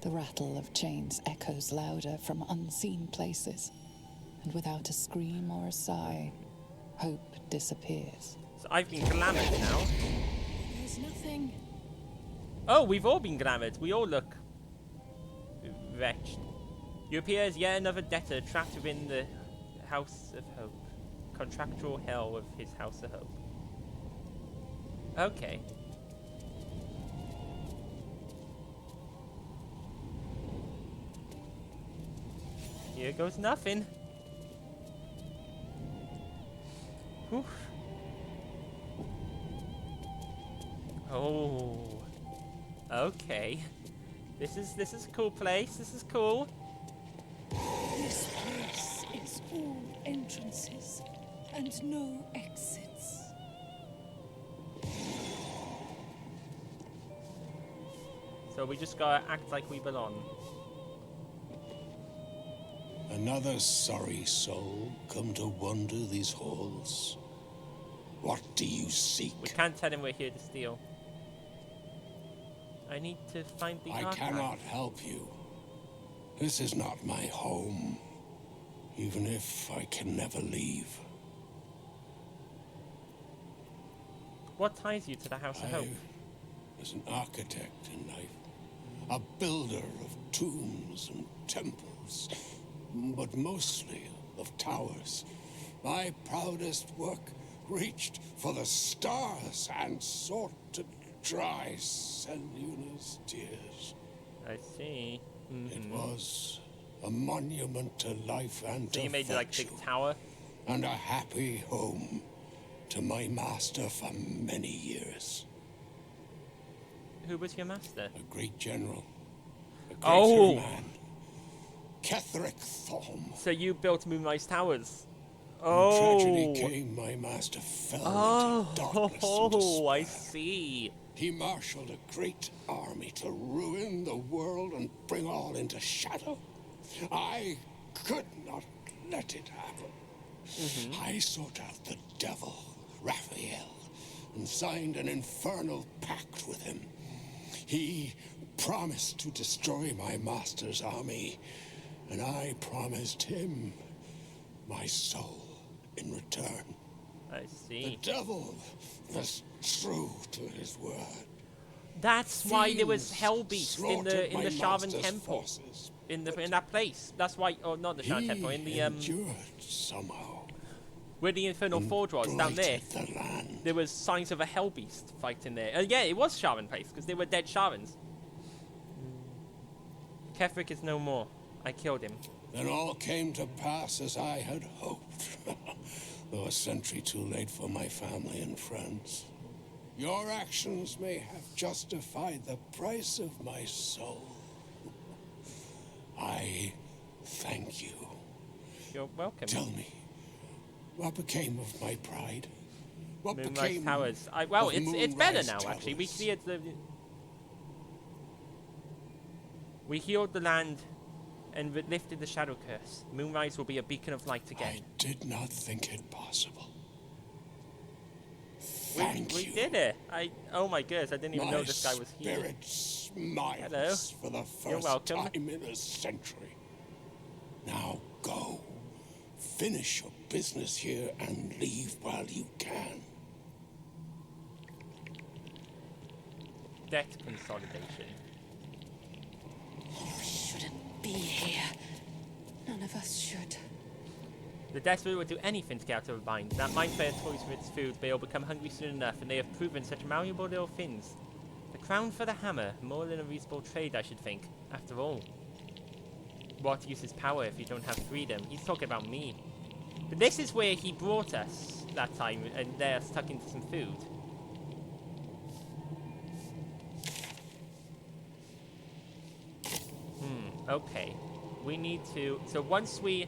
The rattle of chains echoes louder from unseen places, and without a scream or a sigh, hope disappears. So I've been glamoured now. There's nothing. Oh, we've all been glamoured. We all look wretched. You appear as yet another debtor trapped within the House of Hope. Contractual hell of his House of Hope. Okay. Here goes nothing. Whew. Oh. Okay. This is a cool place. This is cool. This place is all entrances and no exits. So we just gotta act like we belong. Another sorry soul come to wander these halls. What do you seek? We can't tell him we're here to steal. I need to find the archive. I cannot help you. This is not my home, even if I can never leave. What ties you to the House of Hope? I was an architect in life, a builder of tombs and temples, but mostly of towers. My proudest work reached for the stars and sought to dry Seluna's tears. I see. It was a monument to life and so to you made like a big tower? And a happy home to my master for many years. Who was your master? A great general. A greater man. Ketheric Thorm. So you built Moonrise Towers? When tragedy came, my master fell into darkness and despair. I see. He marshaled a great army to ruin the world and bring all into shadow. I could not let it happen. I sought out the devil, Raphael, and signed an infernal pact with him. He promised to destroy my master's army, and I promised him my soul in return. I see. The devil was true to his word. That's why there was Hellbeast in the Shavan Temple. Forces, in that place. That's why not the Shavan Temple, in the endured somehow. Where the Infernal Forge was, down there. There was signs of a Hellbeast fighting there. Yeah, it was Shavan place, because they were dead Shavans. Ketheric is no more. I killed him. Then all came to pass as I had hoped. Though a century too late for my family and friends. Your actions may have justified the price of my soul. I thank you. You're welcome. Tell me, what became of my pride? What Moonrise became Towers. Well, it's better now, Towers? actually. We healed the land and lifted the shadow curse. Moonrise will be a beacon of light again. I did not think it possible. We did it. Oh my goodness, I didn't even know this guy was here. Spirit smiles for the first time in a century. Now go. Finish your business here and leave while you can. Debt consolidation. You shouldn't be here. None of us should. The desperate would do anything to get out of a bind. That mind flayer toys with its food, they will become hungry soon enough, and they have proven such malleable little things. The crown for the hammer, more than a reasonable trade, I should think. After all, what use is power if you don't have freedom? He's talking about me. But this is where he brought us that time, and they're stuck into some food. Okay. We need to... So once we...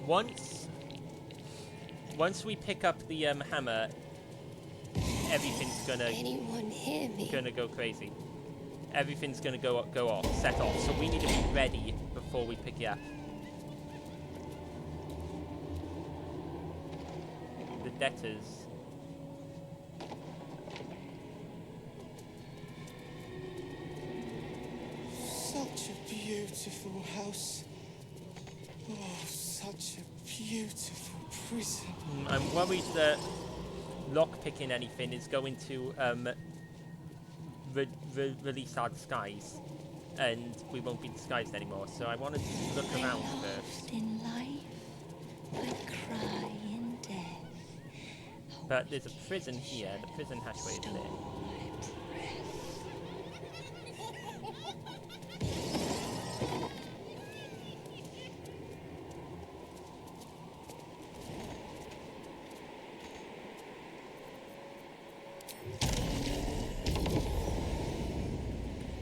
Once we pick up the hammer, everything's gonna go crazy. Everything's gonna go off, set off. So we need to be ready before we pick it up. The debtors. Such a beautiful house. Oh, such a beautiful prison. I'm worried that lockpicking anything is going to release our disguise, and we won't be disguised anymore. So I wanted to look around first. In life, I cry in death. But there's a prison here. The prison hatchway is there.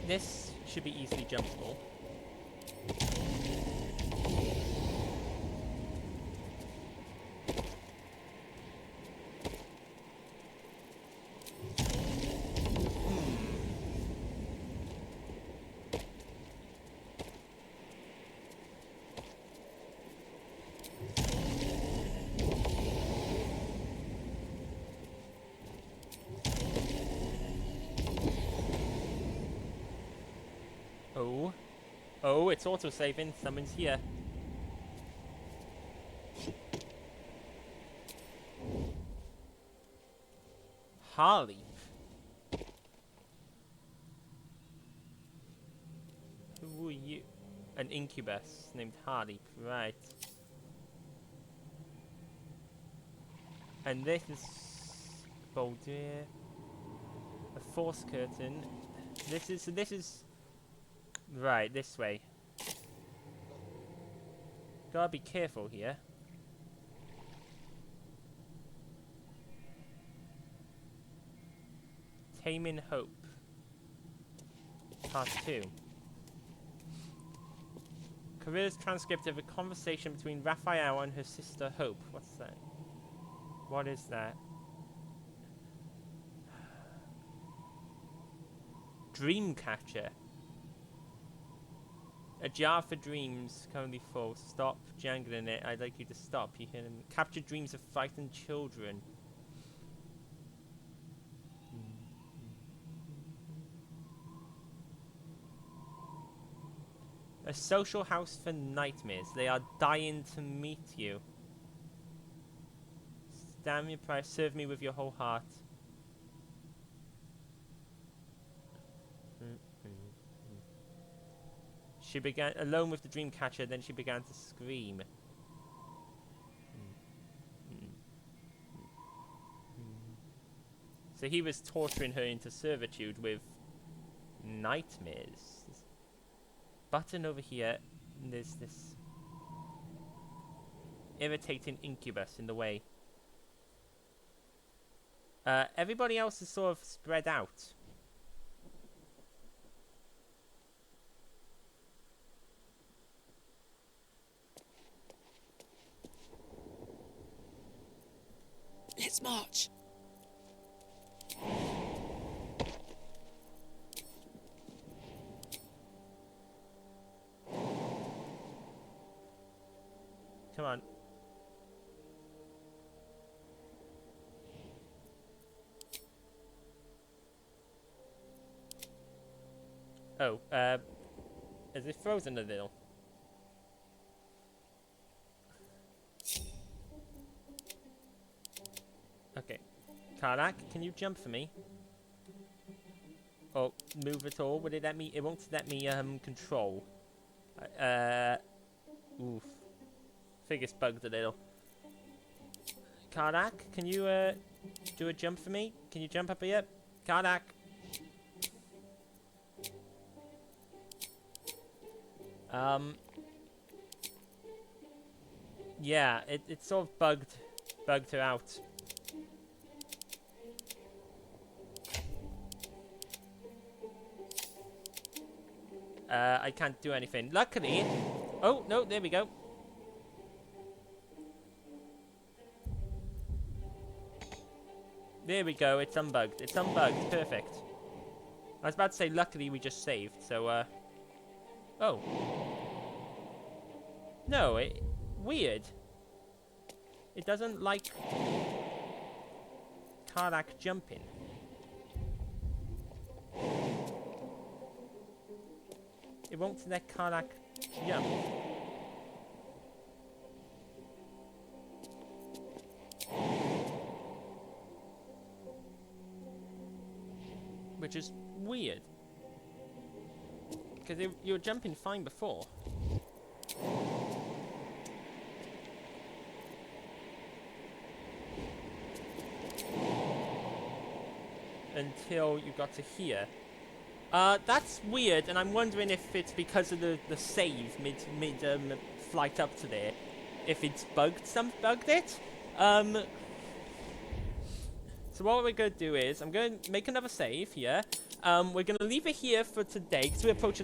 This should be easily jumpable. Oh, it's auto-saving. Someone's here. Harley. Who are you? An incubus named Harley, right. And this is Baldur. A force curtain. This is right, this way. Gotta be careful here. Taming Hope. Part 2. Carilla's transcript of a conversation between Raphael and her sister Hope. What's that? What is that? Dreamcatcher. A jar for dreams, currently full. Stop jangling it. I'd like you to stop. You hear them. Capture dreams of frightened children. A social house for nightmares. They are dying to meet you. Stand your price. Serve me with your whole heart. She began alone with the dream catcher, then she began to scream. So he was torturing her into servitude with nightmares. Button over here, and there's this irritating incubus in the way. Everybody else is sort of spread out. Let's march. Come on. Oh, is it frozen a little? Okay. Karnak, can you jump for me? Oh, move at all? Would it let me? It won't let me, control. Oof. I think it's bugged a little. Karnak, can you, do a jump for me? Can you jump up here? Karnak! Yeah, it sort of bugged her out. I can't do anything. Luckily... Oh, no, there we go. There we go, it's unbugged. It's unbugged, perfect. I was about to say, luckily we just saved, so, oh. No, weird. It doesn't like Karlach jumping. It won't let Karlach jump. Which is weird. Because you were jumping fine before. Until you got to here. That's weird, and I'm wondering if it's because of the save mid flight up to there. If it's bugged it. So what we're going to do is, I'm going to make another save here. We're going to leave it here for today, because we're approaching the